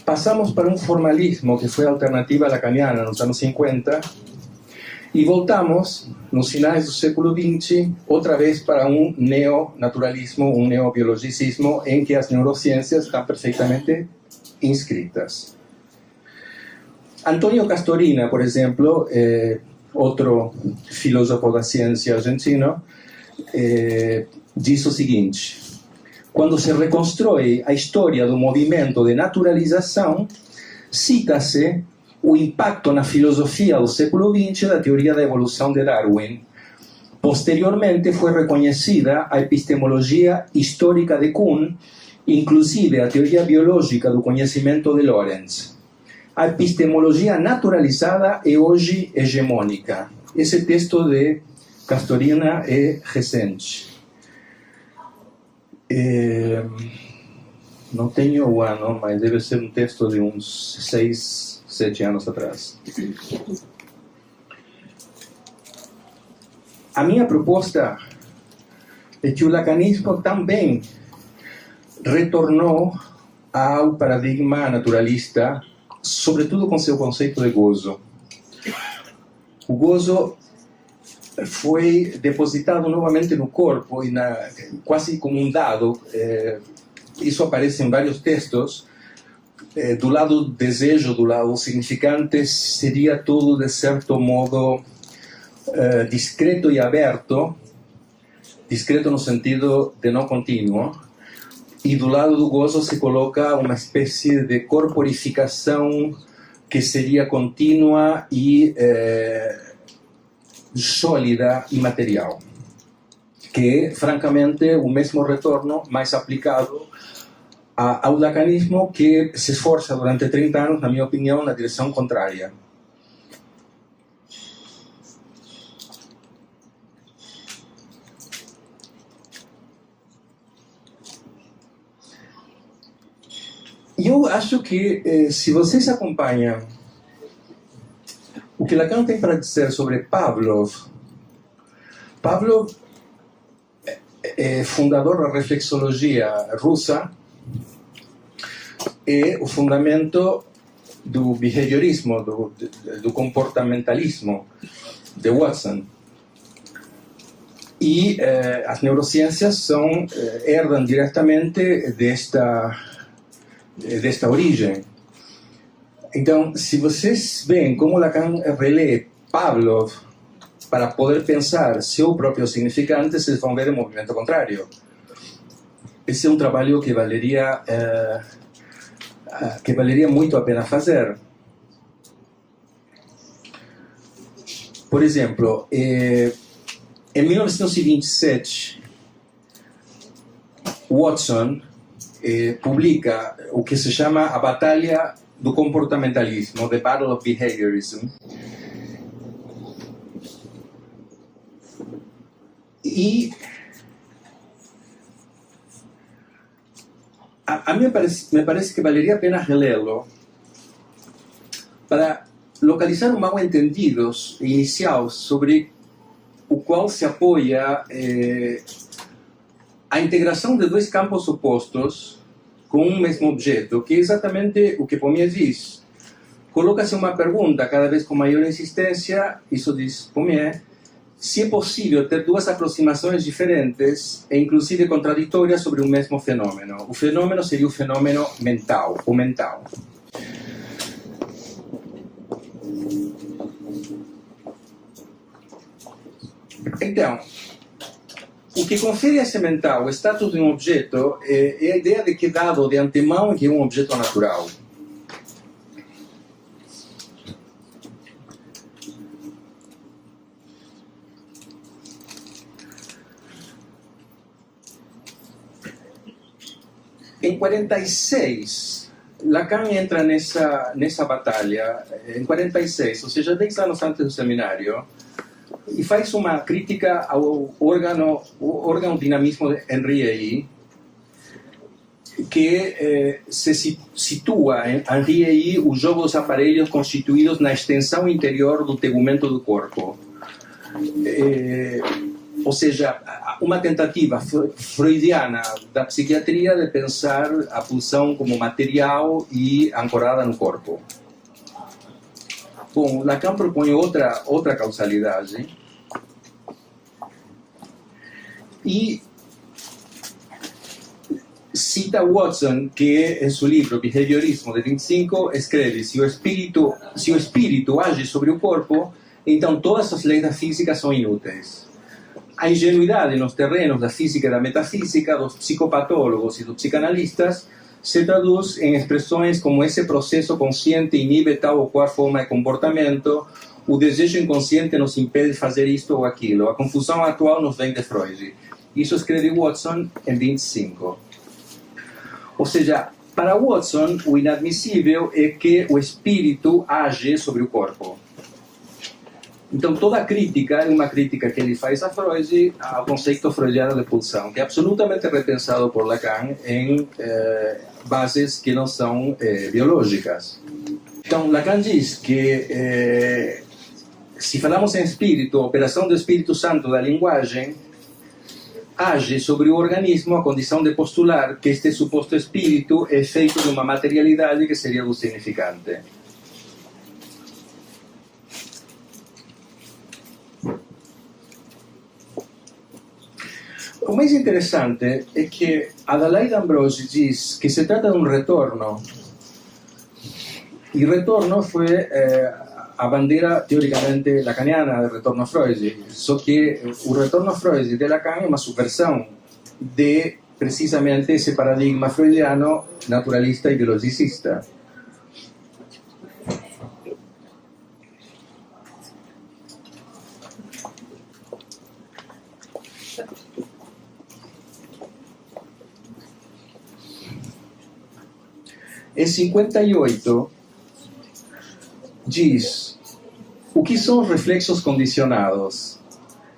passamos para um formalismo, que foi a alternativa lacaniana nos anos 50, e voltamos, nos finais do século XX, outra vez para um neonaturalismo, um neobiologicismo, em que as neurociências estão perfeitamente inscritas. Antonio Castorina, por exemplo, outro filósofo da ciência argentino, diz o seguinte: quando se reconstrói a história do movimento de naturalização, cita-se o impacto na filosofia do século XX da teoria da evolução de Darwin. Posteriormente foi reconhecida a epistemologia histórica de Kuhn, inclusive a teoria biológica do conhecimento de Lorenz. A epistemologia naturalizada é hoje hegemônica. Esse texto de Castorina é recente. Não tenho o ano, mas deve ser um texto de uns 6, 7 anos atrás. A minha proposta é que o lacanismo também retornou ao paradigma naturalista, sobretudo com seu conceito de gozo. O gozo foi depositado novamente no corpo, e quase como um dado. Isso aparece em vários textos. Do lado do desejo, do lado significante, seria tudo, de certo modo, discreto e aberto, discreto no sentido de não contínuo, e do lado do gozo se coloca uma espécie de corporificação que seria contínua e sólida e material, que é, francamente, o mesmo retorno mais aplicado ao lacanismo, que se esforça durante 30 anos, na minha opinião, na direção contrária. E eu acho que, se vocês acompanham o que Lacan tem para dizer sobre Pavlov é fundador da reflexologia russa, é o fundamento do behaviorismo, do comportamentalismo de Watson. E as neurociências herdam diretamente desta origem. Então, se vocês veem como Lacan relê Pavlov para poder pensar seu próprio significante, vocês vão ver o movimento contrário. Esse é um trabalho que valeria muito a pena fazer. Por exemplo, em 1927, Watson publica o que se chama a Batalha do Comportamentalismo, The Battle of Behaviorism. E a mim me parece que valeria a pena relê-lo para localizar um mal-entendido inicial sobre o qual se apoia a integração de dois campos opostos com um mesmo objeto, que é exatamente o que Pommier diz. Coloca-se uma pergunta cada vez com maior insistência, isso diz Pommier, se é possível ter duas aproximações diferentes e inclusive contraditórias sobre o mesmo fenômeno. O fenômeno seria o fenômeno mental, o mental. Então, o que confere a esse mental o status de um objeto é a ideia de que, dado de antemão, que é um objeto natural. Em 46, Lacan entra nessa batalha em 46, ou seja, 10 anos antes do seminário, e faz uma crítica ao órgão dinamismo de Henri Ey, que se situa em Henri Ey o jogo dos aparelhos constituídos na extensão interior do tegumento do corpo. Ou seja, uma tentativa freudiana da psiquiatria de pensar a pulsão como material e ancorada no corpo. Bom, Lacan propõe outra causalidade e cita Watson, que em seu livro Behaviorismo de 25 escreve: se o espírito age sobre o corpo, então todas as leis da física são inúteis. A ingenuidade nos terrenos da física e da metafísica dos psicopatólogos e dos psicanalistas se traduz em expressões como esse processo consciente inibe tal ou qual forma de comportamento, o desejo inconsciente nos impede de fazer isto ou aquilo, a confusão atual nos vem de Freud. Isso escreve Watson em 25. Ou seja, para Watson, o inadmissível é que o espírito age sobre o corpo. Então, toda a crítica é uma crítica que ele faz a Freud, ao conceito freudiano de pulsão, que é absolutamente repensado por Lacan em bases que não são biológicas. Então, Lacan diz que, se falamos em espírito, a operação do Espírito Santo da linguagem age sobre o organismo a condição de postular que este suposto espírito é feito de uma materialidade que seria do significante. O mais interessante é que Adelaide Ambrose diz que se trata de um retorno. E retorno foi a bandeira teoricamente lacaniana de retorno a Freud. Só que o retorno a Freud de Lacan é uma subversão de precisamente esse paradigma freudiano naturalista e biologicista. Em 58, diz: o que são os reflexos condicionados?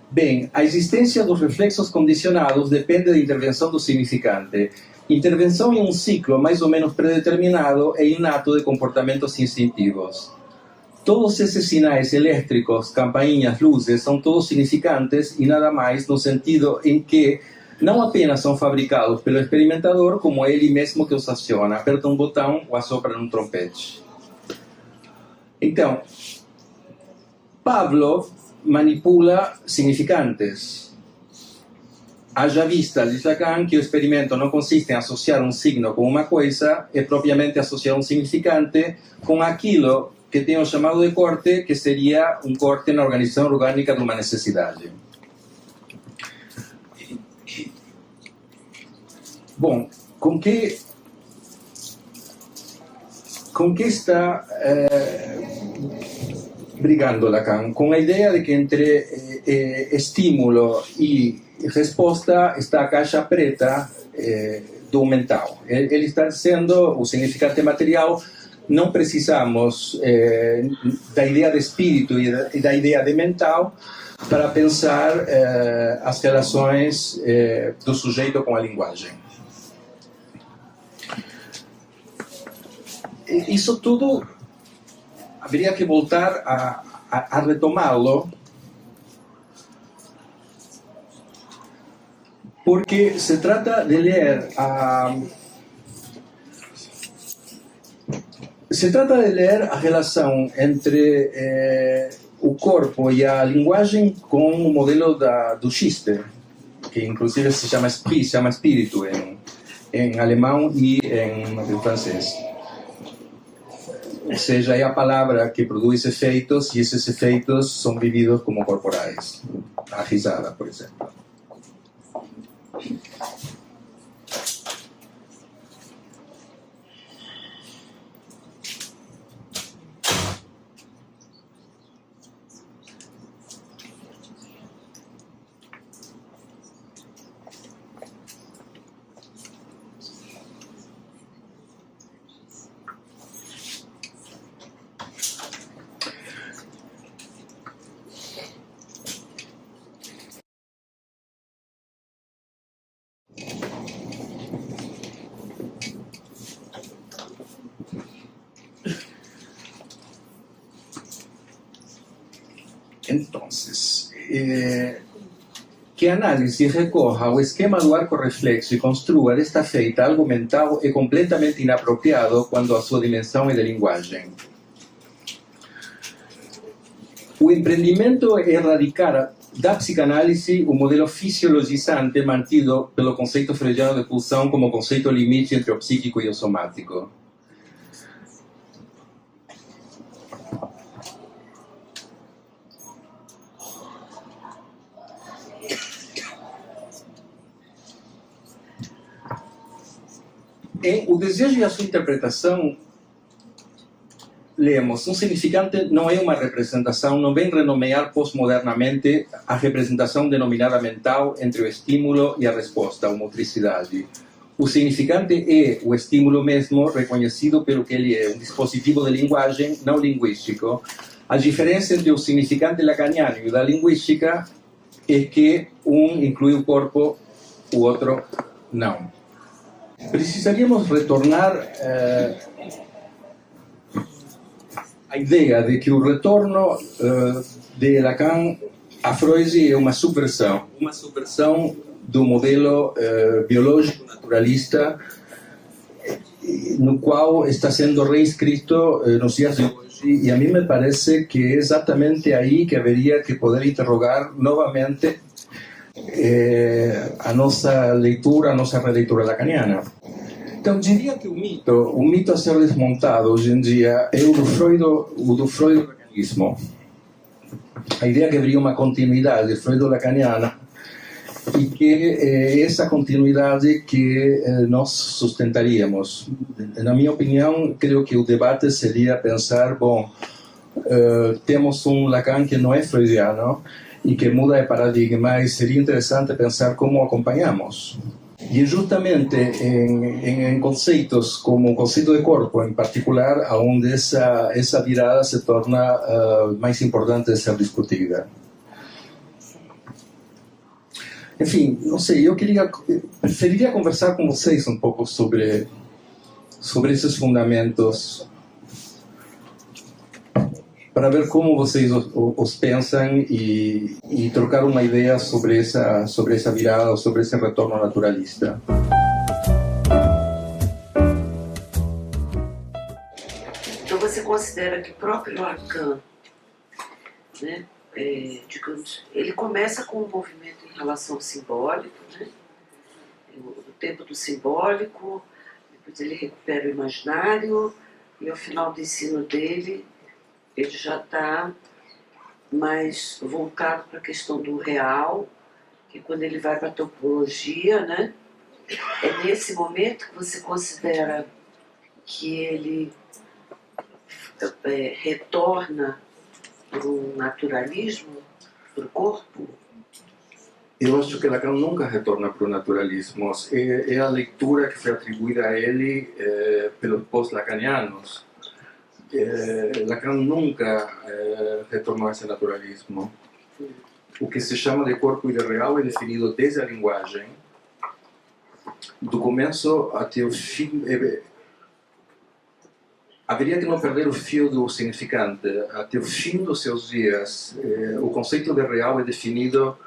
Bem, a existência dos reflexos condicionados depende da intervenção do significante. Intervenção em um ciclo mais ou menos predeterminado e inato de comportamentos instintivos. Todos esses sinais elétricos, campainhas, luzes, são todos significantes e nada mais, no sentido em que não apenas são fabricados pelo experimentador, como é ele mesmo que os aciona, aperta um botão ou assopra num trompete. Então, Pavlov manipula significantes. Haja vista, diz Lacan, que o experimento não consiste em associar um signo com uma coisa, é propriamente associar um significante com aquilo que tem o chamado de corte, que seria um corte na organização orgânica de uma necessidade. Bom, com que está brigando Lacan? Com a ideia de que entre estímulo e resposta está a caixa preta do mental. Ele está dizendo, o significante material, não precisamos da ideia de espírito e da ideia de mental para pensar as relações do sujeito com a linguagem. Isso tudo haveria que voltar a retomá-lo, porque se trata de ler a relação entre o corpo e a linguagem com o modelo do Schiste, que inclusive se chama esprit, se chama espírito em alemão e em francês. Ou seja, é a palavra que produz efeitos e esses efeitos são vividos como corporais. A risada, por exemplo. Entonces, que a análise recorra ao esquema do arco reflexo e construa desta feita algo mental é completamente inapropriado quando a sua dimensão é de linguagem. O empreendimento é erradicar da psicanálise o modelo fisiologizante mantido pelo conceito freudiano de pulsão como conceito limite entre o psíquico e o somático. O desejo e a sua interpretação, lemos, um significante não é uma representação, não vem renomear pós-modernamente a representação denominada mental entre o estímulo e a resposta, a motricidade. O significante é o estímulo mesmo, reconhecido pelo que ele é, um dispositivo de linguagem não linguístico. A diferença entre o significante lacaniano e o da linguística é que um inclui o corpo, o outro não. Precisaríamos retornar a ideia de que o retorno de Lacan a Freud é uma subversão do modelo biológico naturalista no qual está sendo reescrito nos dias de hoje, e a mim me parece que é exatamente aí que haveria que poder interrogar novamente a nossa leitura, a nossa releitura lacaniana. Então, diria que o mito a ser desmontado hoje em dia é o do freudo-lacanismo. A ideia que haveria uma continuidade freudo-lacaniana e que é essa continuidade que nós sustentaríamos. Na minha opinião, creio que o debate seria pensar, bom, temos um Lacan que não é freudiano e que muda de paradigma, e seria interessante pensar como acompanhamos. E justamente em conceitos como o conceito de corpo, em particular, onde essa virada se torna mais importante de ser discutida. Enfim, não sei, preferiria conversar com vocês um pouco sobre esses fundamentos, para ver como vocês os pensam e trocar uma ideia sobre essa virada, sobre esse retorno naturalista. Então você considera que o próprio Lacan, né, digamos, ele começa com um movimento em relação ao simbólico, né, o tempo do simbólico, depois ele recupera o imaginário e ao final do ensino dele ele já está mais voltado para a questão do real, que quando ele vai para a topologia, né, é nesse momento que você considera que ele retorna para o naturalismo, para o corpo? Eu acho que Lacan nunca retorna para o naturalismo. É a leitura que foi atribuída a ele pelos pós-lacanianos. Lacan nunca retornou a esse naturalismo. O que se chama de corpo e de real é definido desde a linguagem, do começo até o fim. Haveria que não perder o fio do significante. Até o fim dos seus dias, o conceito de real é definido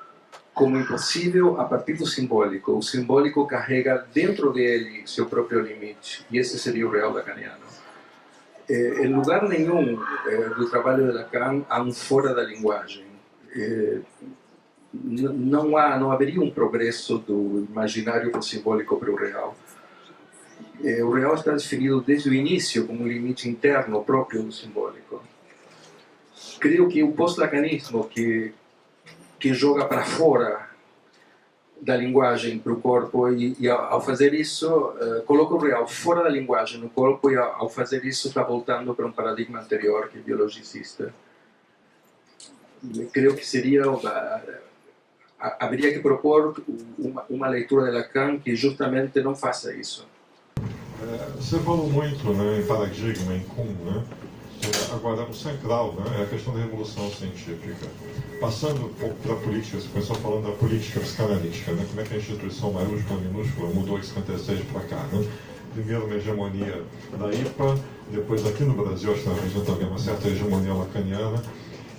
como impossível a partir do simbólico. O simbólico carrega dentro dele seu próprio limite, e esse seria o real lacaniano. Em lugar nenhum do trabalho de Lacan há um fora da linguagem. Não haveria um progresso do imaginário para o simbólico para o real. O real está definido desde o início como um limite interno próprio do simbólico. Creio que o pós-lacanismo que joga para fora da linguagem para o corpo e ao fazer isso coloca o real fora da linguagem no corpo, e ao fazer isso está voltando para um paradigma anterior que é biologicista. Creio que haveria que propor uma leitura de Lacan que justamente não faça isso. Você falou muito, né, em paradigma, em Kuhn, né? Agora, o central, né, é a questão da revolução científica. Passando um pouco para a política, você começou falando da política psicanalítica, né? Como é que a instituição maiúscula, minúscula mudou de 56 para cá, né? Primeiro uma hegemonia da IPA, depois aqui no Brasil, acho que na região também uma certa hegemonia lacaniana,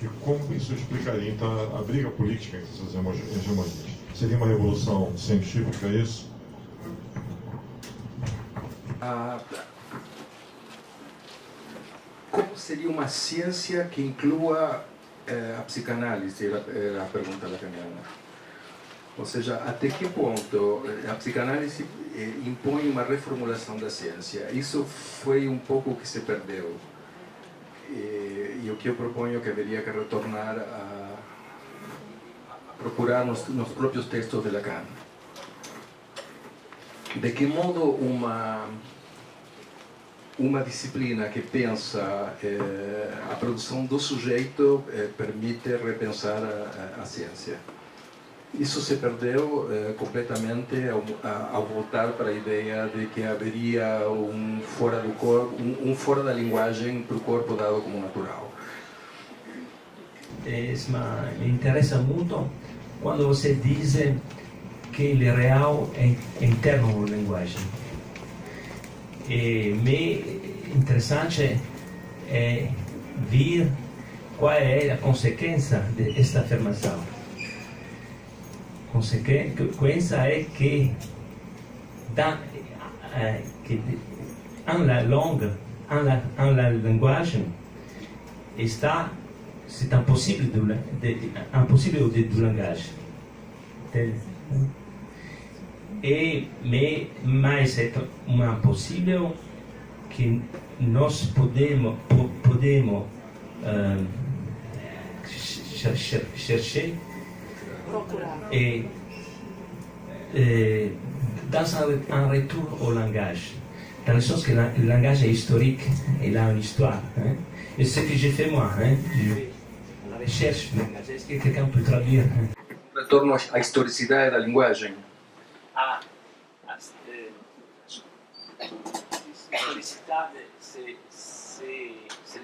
E como isso explicaria, então, a briga política entre essas hegemonias? Seria uma revolução científica, isso? Como seria uma ciência que inclua a psicanálise? Era a pergunta lacaniana. Ou seja, até que ponto a psicanálise impõe uma reformulação da ciência? Isso foi um pouco o que se perdeu. E o que eu proponho que haveria que retornar a procurar nos próprios textos de Lacan. De que modo uma disciplina que pensa a produção do sujeito permite repensar a ciência. Isso se perdeu completamente ao voltar para a ideia de que haveria fora do corpo, fora da linguagem para o corpo dado como natural. Me interessa muito quando você diz que o real é interno na linguagem. E me interessante é ver qual é a consequência desta afirmação. Consequência é que na langue, na linguagem, c'est impossible de langage. Mas é impossível que nós podemos Procurar. Dans un retour au langage, dans le sens que le langage est historique, il a une histoire. Et c'est ce que j'ai fait moi. La recherche, est-ce que quelqu'un peut traduire? Retorno à historicidade da linguagem. L'historicité, c'est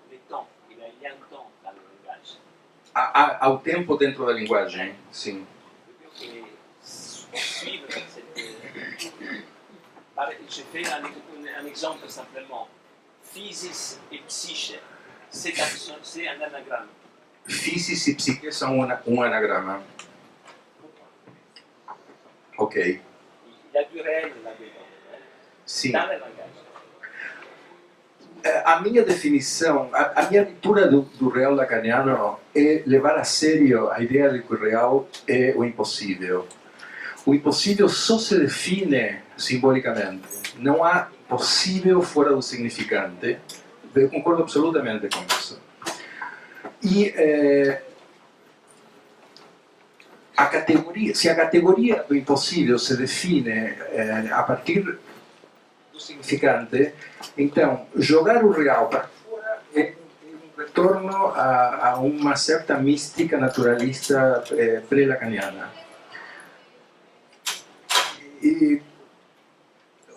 le temps. Il y a un temps dans le langage. Ao tempo dentro da linguagem, sim. Je fais un exemple simplement. Physis et psyché, c'est un anagramme. Physis e psique são um anagrama. Ok. Il y a du réel là-dedans. Sim. Dans le langage. A minha definição, a minha leitura do real lacaniano é levar a sério a ideia de que o real é o impossível. O impossível só se define simbolicamente. Não há possível fora do significante. Eu concordo absolutamente com isso. E se a categoria do impossível se define a partir do significante, então jogar o real para fora é um retorno a uma certa mística naturalista pré-lacaniana. E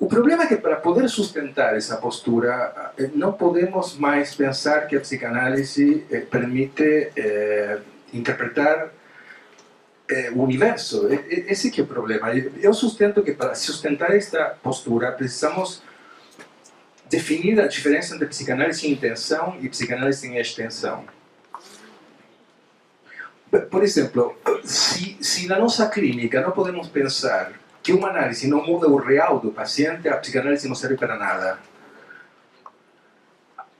o problema é que para poder sustentar essa postura não podemos mais pensar que a psicanálise permite interpretar o universo. Esse que é o problema. Eu sustento que para sustentar esta postura precisamos definir a diferença entre psicanálise em intenção e psicanálise em extensão. Por exemplo, se na nossa clínica não podemos pensar que uma análise não muda o real do paciente, a psicanálise não serve para nada.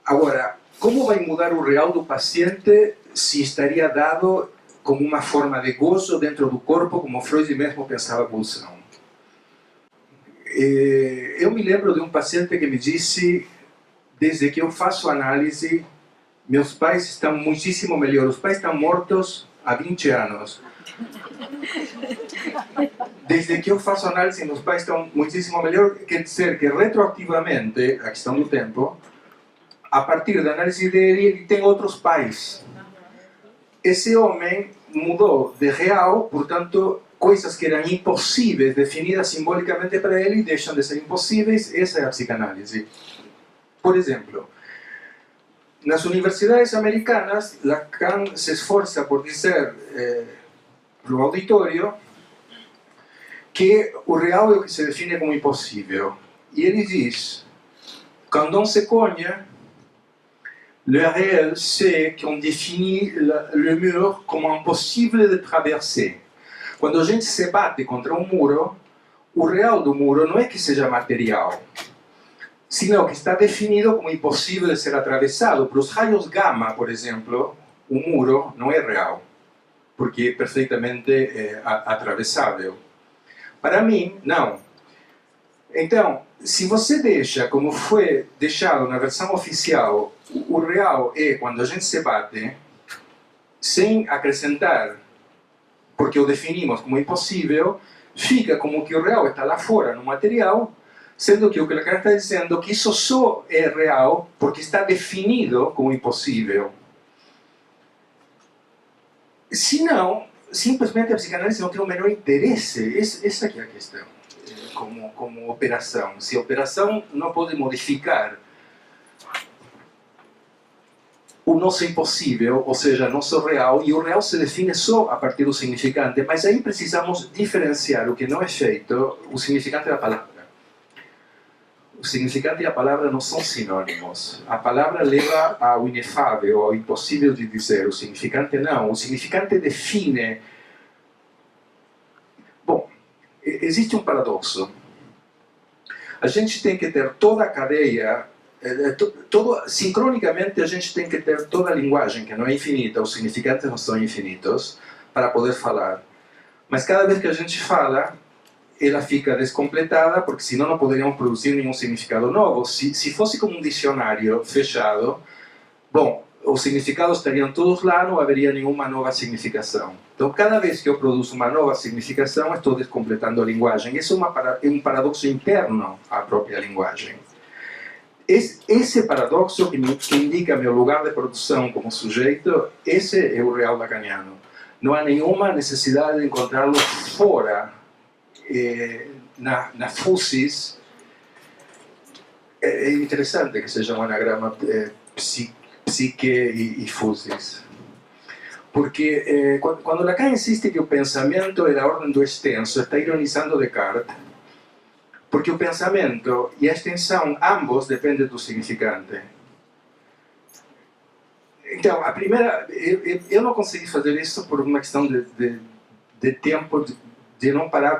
Agora, como vai mudar o real do paciente se estaria dado como uma forma de gozo dentro do corpo, como Freud mesmo pensava a pulsão? Eu me lembro de um paciente que me disse: desde que eu faço análise, meus pais estão muitíssimo melhor. Os pais estão mortos há 20 anos. Desde que eu faço análise, meus pais estão muitíssimo melhor. Quer dizer que retroativamente, a questão do tempo, a partir da análise dele, ele tem outros pais. Esse homem mudou de real, portanto, coisas que eram impossíveis, definidas simbolicamente para ele, deixam de ser impossíveis. Essa é a psicanálise. Por exemplo, nas universidades americanas, Lacan se esforça por dizer para o auditório que o real é o que se define como impossível. E ele diz: quand on se cogne, Le réel, c'est qu'on définit le mur como impossível de traverser. Quando a gente se bate contra um muro, o real do muro não é que seja material, sino que está definido como impossível de ser atravessado. Para os raios gama, por exemplo, o muro não é real, porque é perfeitamente atravessável. Para mim, não. Então, se você deixa, como foi deixado na versão oficial, o real é quando a gente se bate, sem acrescentar, porque o definimos como impossível, fica como que o real está lá fora no material, sendo que o que Lacan está dizendo é que isso só é real porque está definido como impossível. Se não, simplesmente a psicanálise não tem o menor interesse. Essa aqui é a questão, como operação. Se a operação não pode modificar o nosso impossível, ou seja, nosso real, e o real se define só a partir do significante, mas aí precisamos diferenciar o que não é feito, o significante da palavra. O significante e a palavra não são sinônimos. A palavra leva ao inefável, ao impossível de dizer. O significante não. O significante define. Bom, existe um paradoxo. A gente tem que ter toda a cadeia, sincronicamente a gente tem que ter toda a linguagem, que não é infinita, os significantes não são infinitos, para poder falar. Mas cada vez que a gente fala, ela fica descompletada, porque senão não poderíamos produzir nenhum significado novo. Se fosse como um dicionário fechado, bom, os significados estariam todos lá, não haveria nenhuma nova significação. Então, cada vez que eu produzo uma nova significação, estou descompletando a linguagem. Isso é um paradoxo interno à própria linguagem. Esse paradoxo que indica meu lugar de produção como sujeito, esse é o real lacaniano. Não há nenhuma necessidade de encontrá-lo fora, na fusis. É interessante que seja um anagrama psique e fusis. Porque quando Lacan insiste que o pensamento é da ordem do extenso, está ironizando Descartes, porque o pensamento e a extensão, ambos, dependem do significante. Então, a primeira, eu não consegui fazer isso por uma questão de tempo, de não parar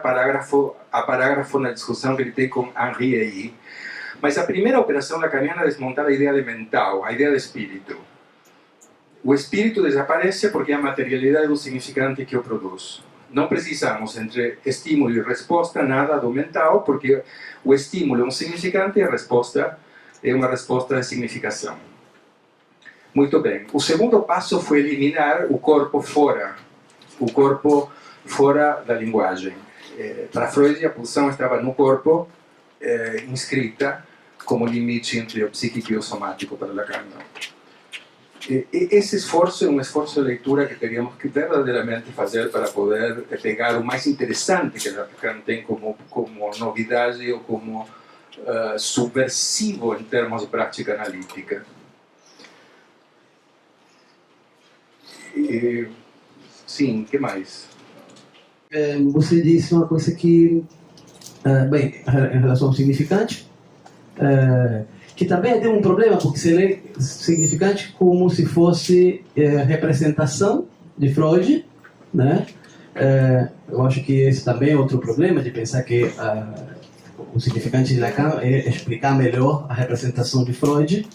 a parágrafo na discussão que ele tem com Henri aí. Mas a primeira operação lacaniana é desmontar a ideia de mental, a ideia de espírito. O espírito desaparece porque é a materialidade do significante que o produz. Não precisamos, entre estímulo e resposta, nada do mental, porque o estímulo é um significante e a resposta é uma resposta de significação. Muito bem. O segundo passo foi eliminar o corpo fora da linguagem. Para Freud, a pulsão estava no corpo, inscrita como limite entre o psíquico e o somático para Lacan. Esse esforço é um esforço de leitura que teríamos que verdadeiramente fazer para poder pegar o mais interessante que Lacan tem como novidade ou como subversivo em termos de prática analítica. Sim, o que mais? Você disse uma coisa que, bem, em relação ao significante, que também tem um problema, porque você lê significante como se fosse representação de Freud, né? Eu acho que esse também é outro problema, de pensar que o significante de Lacan é explicar melhor a representação de Freud.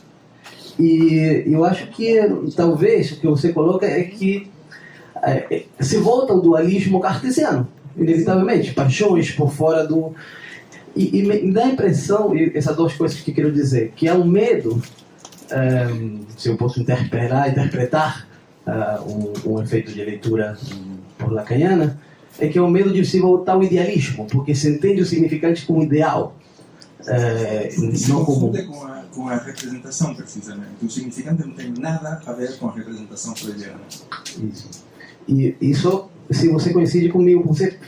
E eu acho que talvez o que você coloca é que se volta ao dualismo cartesiano, inevitavelmente, paixões por fora do... E me dá a impressão, e essas duas coisas que quero dizer, que há um medo, se eu posso interpretar um efeito de leitura por lacaniana, é que é o medo de se voltar ao idealismo, porque se entende o significante como ideal. Se confunde com a representação, precisamente. O significante não tem nada a ver com a representação freudiana. Isso. E isso, se você coincide comigo, você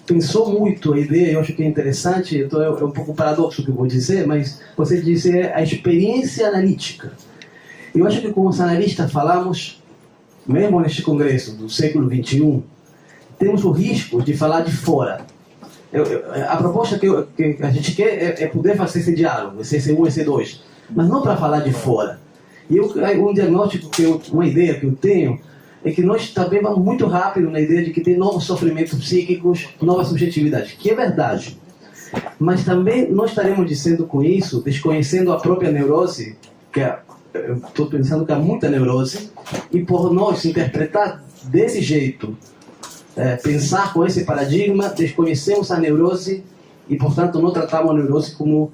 pensou muito a ideia, eu acho que é interessante, então é um pouco paradoxo o que eu vou dizer, mas você disse a experiência analítica. Eu acho que como os analistas falamos, mesmo neste congresso do século XXI, temos o risco de falar de fora. A proposta que a gente quer é poder fazer esse diálogo, esse C1 e C2. mas não para falar de fora. E um diagnóstico, uma ideia que eu tenho, é que nós também vamos muito rápido na ideia de que tem novos sofrimentos psíquicos, novas subjetividades, que é verdade. Mas também nós estaremos dizendo com isso, desconhecendo a própria neurose, que eu estou pensando que há muita neurose, e por nós interpretar desse jeito, pensar com esse paradigma, desconhecemos a neurose e, portanto, não tratamos a neurose como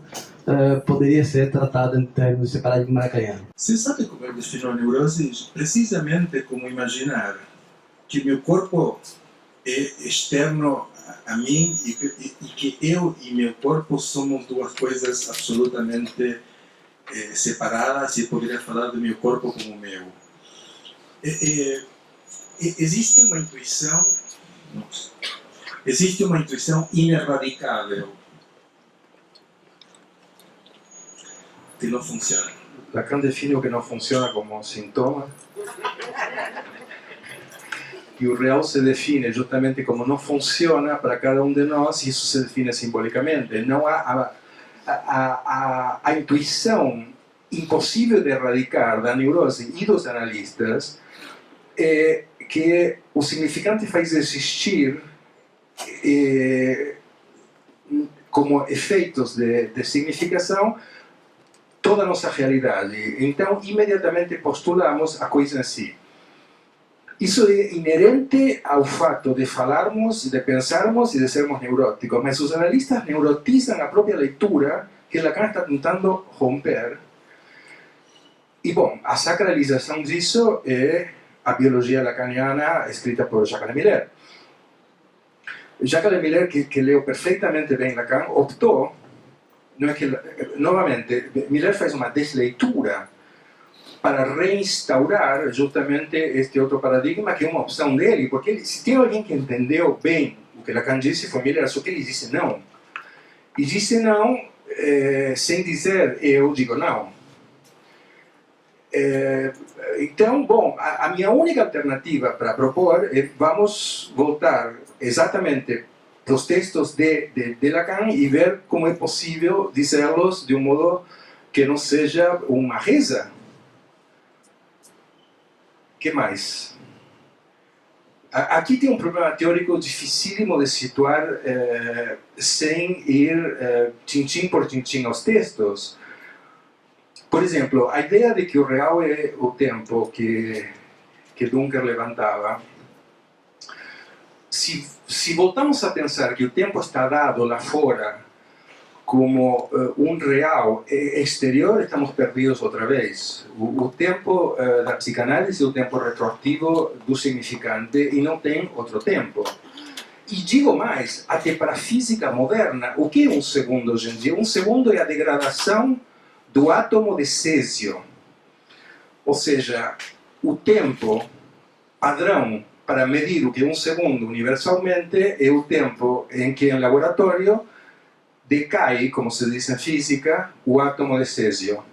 poderia ser tratada em termos desse paradigma lacaniano. Você sabe como eu defino a neurose? Precisamente como imaginar que meu corpo é externo a mim e que eu e meu corpo somos duas coisas absolutamente separadas, e eu poderia falar do meu corpo como meu. Existe uma intuição ineradicável que não funciona. Lacan define o que não funciona como um sintoma. E o real se define justamente como não funciona para cada um de nós, e isso se define simbolicamente. Não há a intuição impossível de erradicar da neurose e dos analistas é que o significante faz existir como efeitos de significação toda a nossa realidade. Então, imediatamente postulamos a coisa em si. Isso é inerente ao fato de falarmos, de pensarmos e de sermos neuróticos, mas os analistas neurotizam a própria leitura que Lacan está tentando romper. E, bom, a sacralização disso é a biologia lacaniana escrita por Jacques Miller. Jacques Miller, que leu perfeitamente bem Lacan, optou, não é que, novamente, Miller faz uma desleitura para reinstaurar justamente este outro paradigma, que é uma opção dele, porque se tem alguém que entendeu bem o que Lacan disse, foi Miller, só que ele disse não. E disse não sem dizer eu digo não. Então, bom, a minha única alternativa para propor é vamos voltar exatamente para os textos de Lacan e ver como é possível dizê-los de um modo que não seja uma reza. O que mais? Aqui tem um problema teórico dificílimo de situar sem ir tintim por tintim aos textos. Por exemplo, a ideia de que o real é o tempo que Dunker levantava, se voltamos a pensar que o tempo está dado lá fora como um real exterior, estamos perdidos outra vez. O tempo da psicanálise é o tempo retroativo do significante e não tem outro tempo. E digo mais, até para a física moderna, o que é um segundo hoje em dia? Um segundo é a degradação do átomo de césio. Ou seja, o tempo padrão para medir o que é um segundo universalmente é o tempo em que em laboratório decai, como se diz em física, o átomo de césio.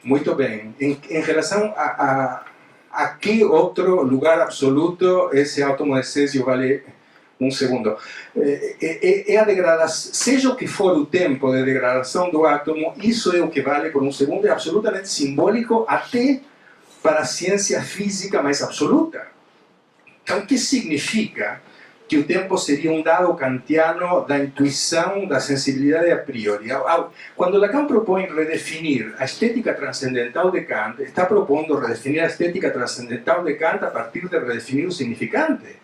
Muito bem. Em relação a que outro lugar absoluto esse átomo de césio vale um segundo? É a degradação, seja o que for o tempo de degradação do átomo, isso é o que vale por um segundo, é absolutamente simbólico até para a ciência física mais absoluta. Então, o que significa que o tempo seria um dado kantiano da intuição, da sensibilidade a priori? Quando Lacan propõe redefinir a estética transcendental de Kant, está propondo redefinir a estética transcendental de Kant a partir de redefinir o significante.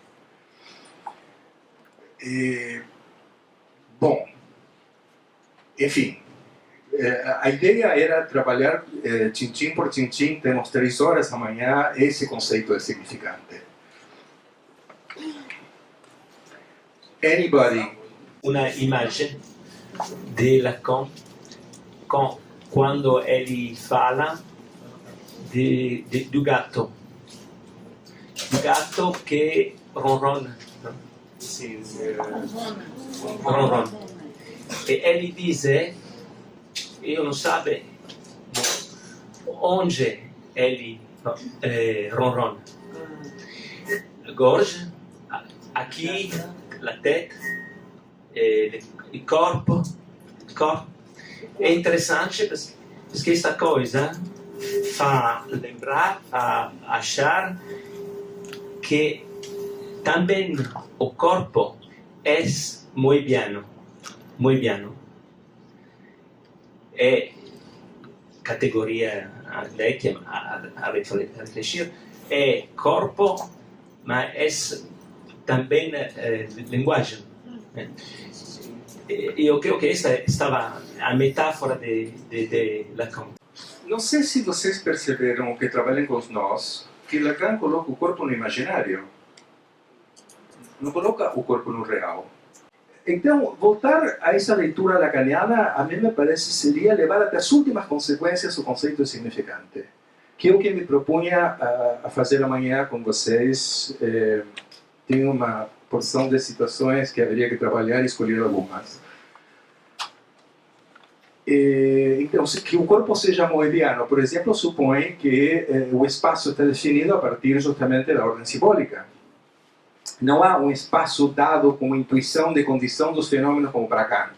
Bom, enfim, a ideia era trabalhar tintim por tintim, temos 3 horas amanhã, esse conceito de significante. Anybody? Una immagine de Lacan quando ele fala do gato. Do gato que ronrona. Sim, ronrona. E ele diz, eu não sabe onde ele ronrona. Gorge, aqui, la tête, il corpo. É interessante Perché questa cosa fa lembrar, fa achar che também o corpo è muy piano. É categoria a refletir, é corpo, mas é também linguagem. Eu creio que esta estava a metáfora de Lacan. Não sei se vocês perceberam que trabalham com nós, que Lacan coloca o corpo no imaginário. Não coloca o corpo no real. Então, voltar a essa leitura lacaniana, a mim me parece, seria levar até as últimas consequências o conceito de significante, que é o que me propunha a fazer amanhã com vocês. Tem uma porção de situações que haveria que trabalhar e escolher algumas. Então, que o corpo seja moebiano, por exemplo, supõe que o espaço está definido a partir justamente da ordem simbólica. Não há um espaço dado como intuição de condição dos fenômenos como para Kant.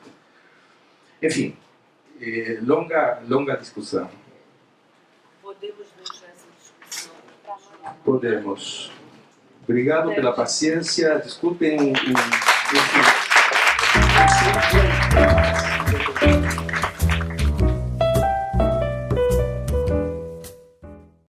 Enfim, longa discussão. Podemos deixar essa discussão para amanhã. Podemos. Obrigado pela paciência. Desculpem o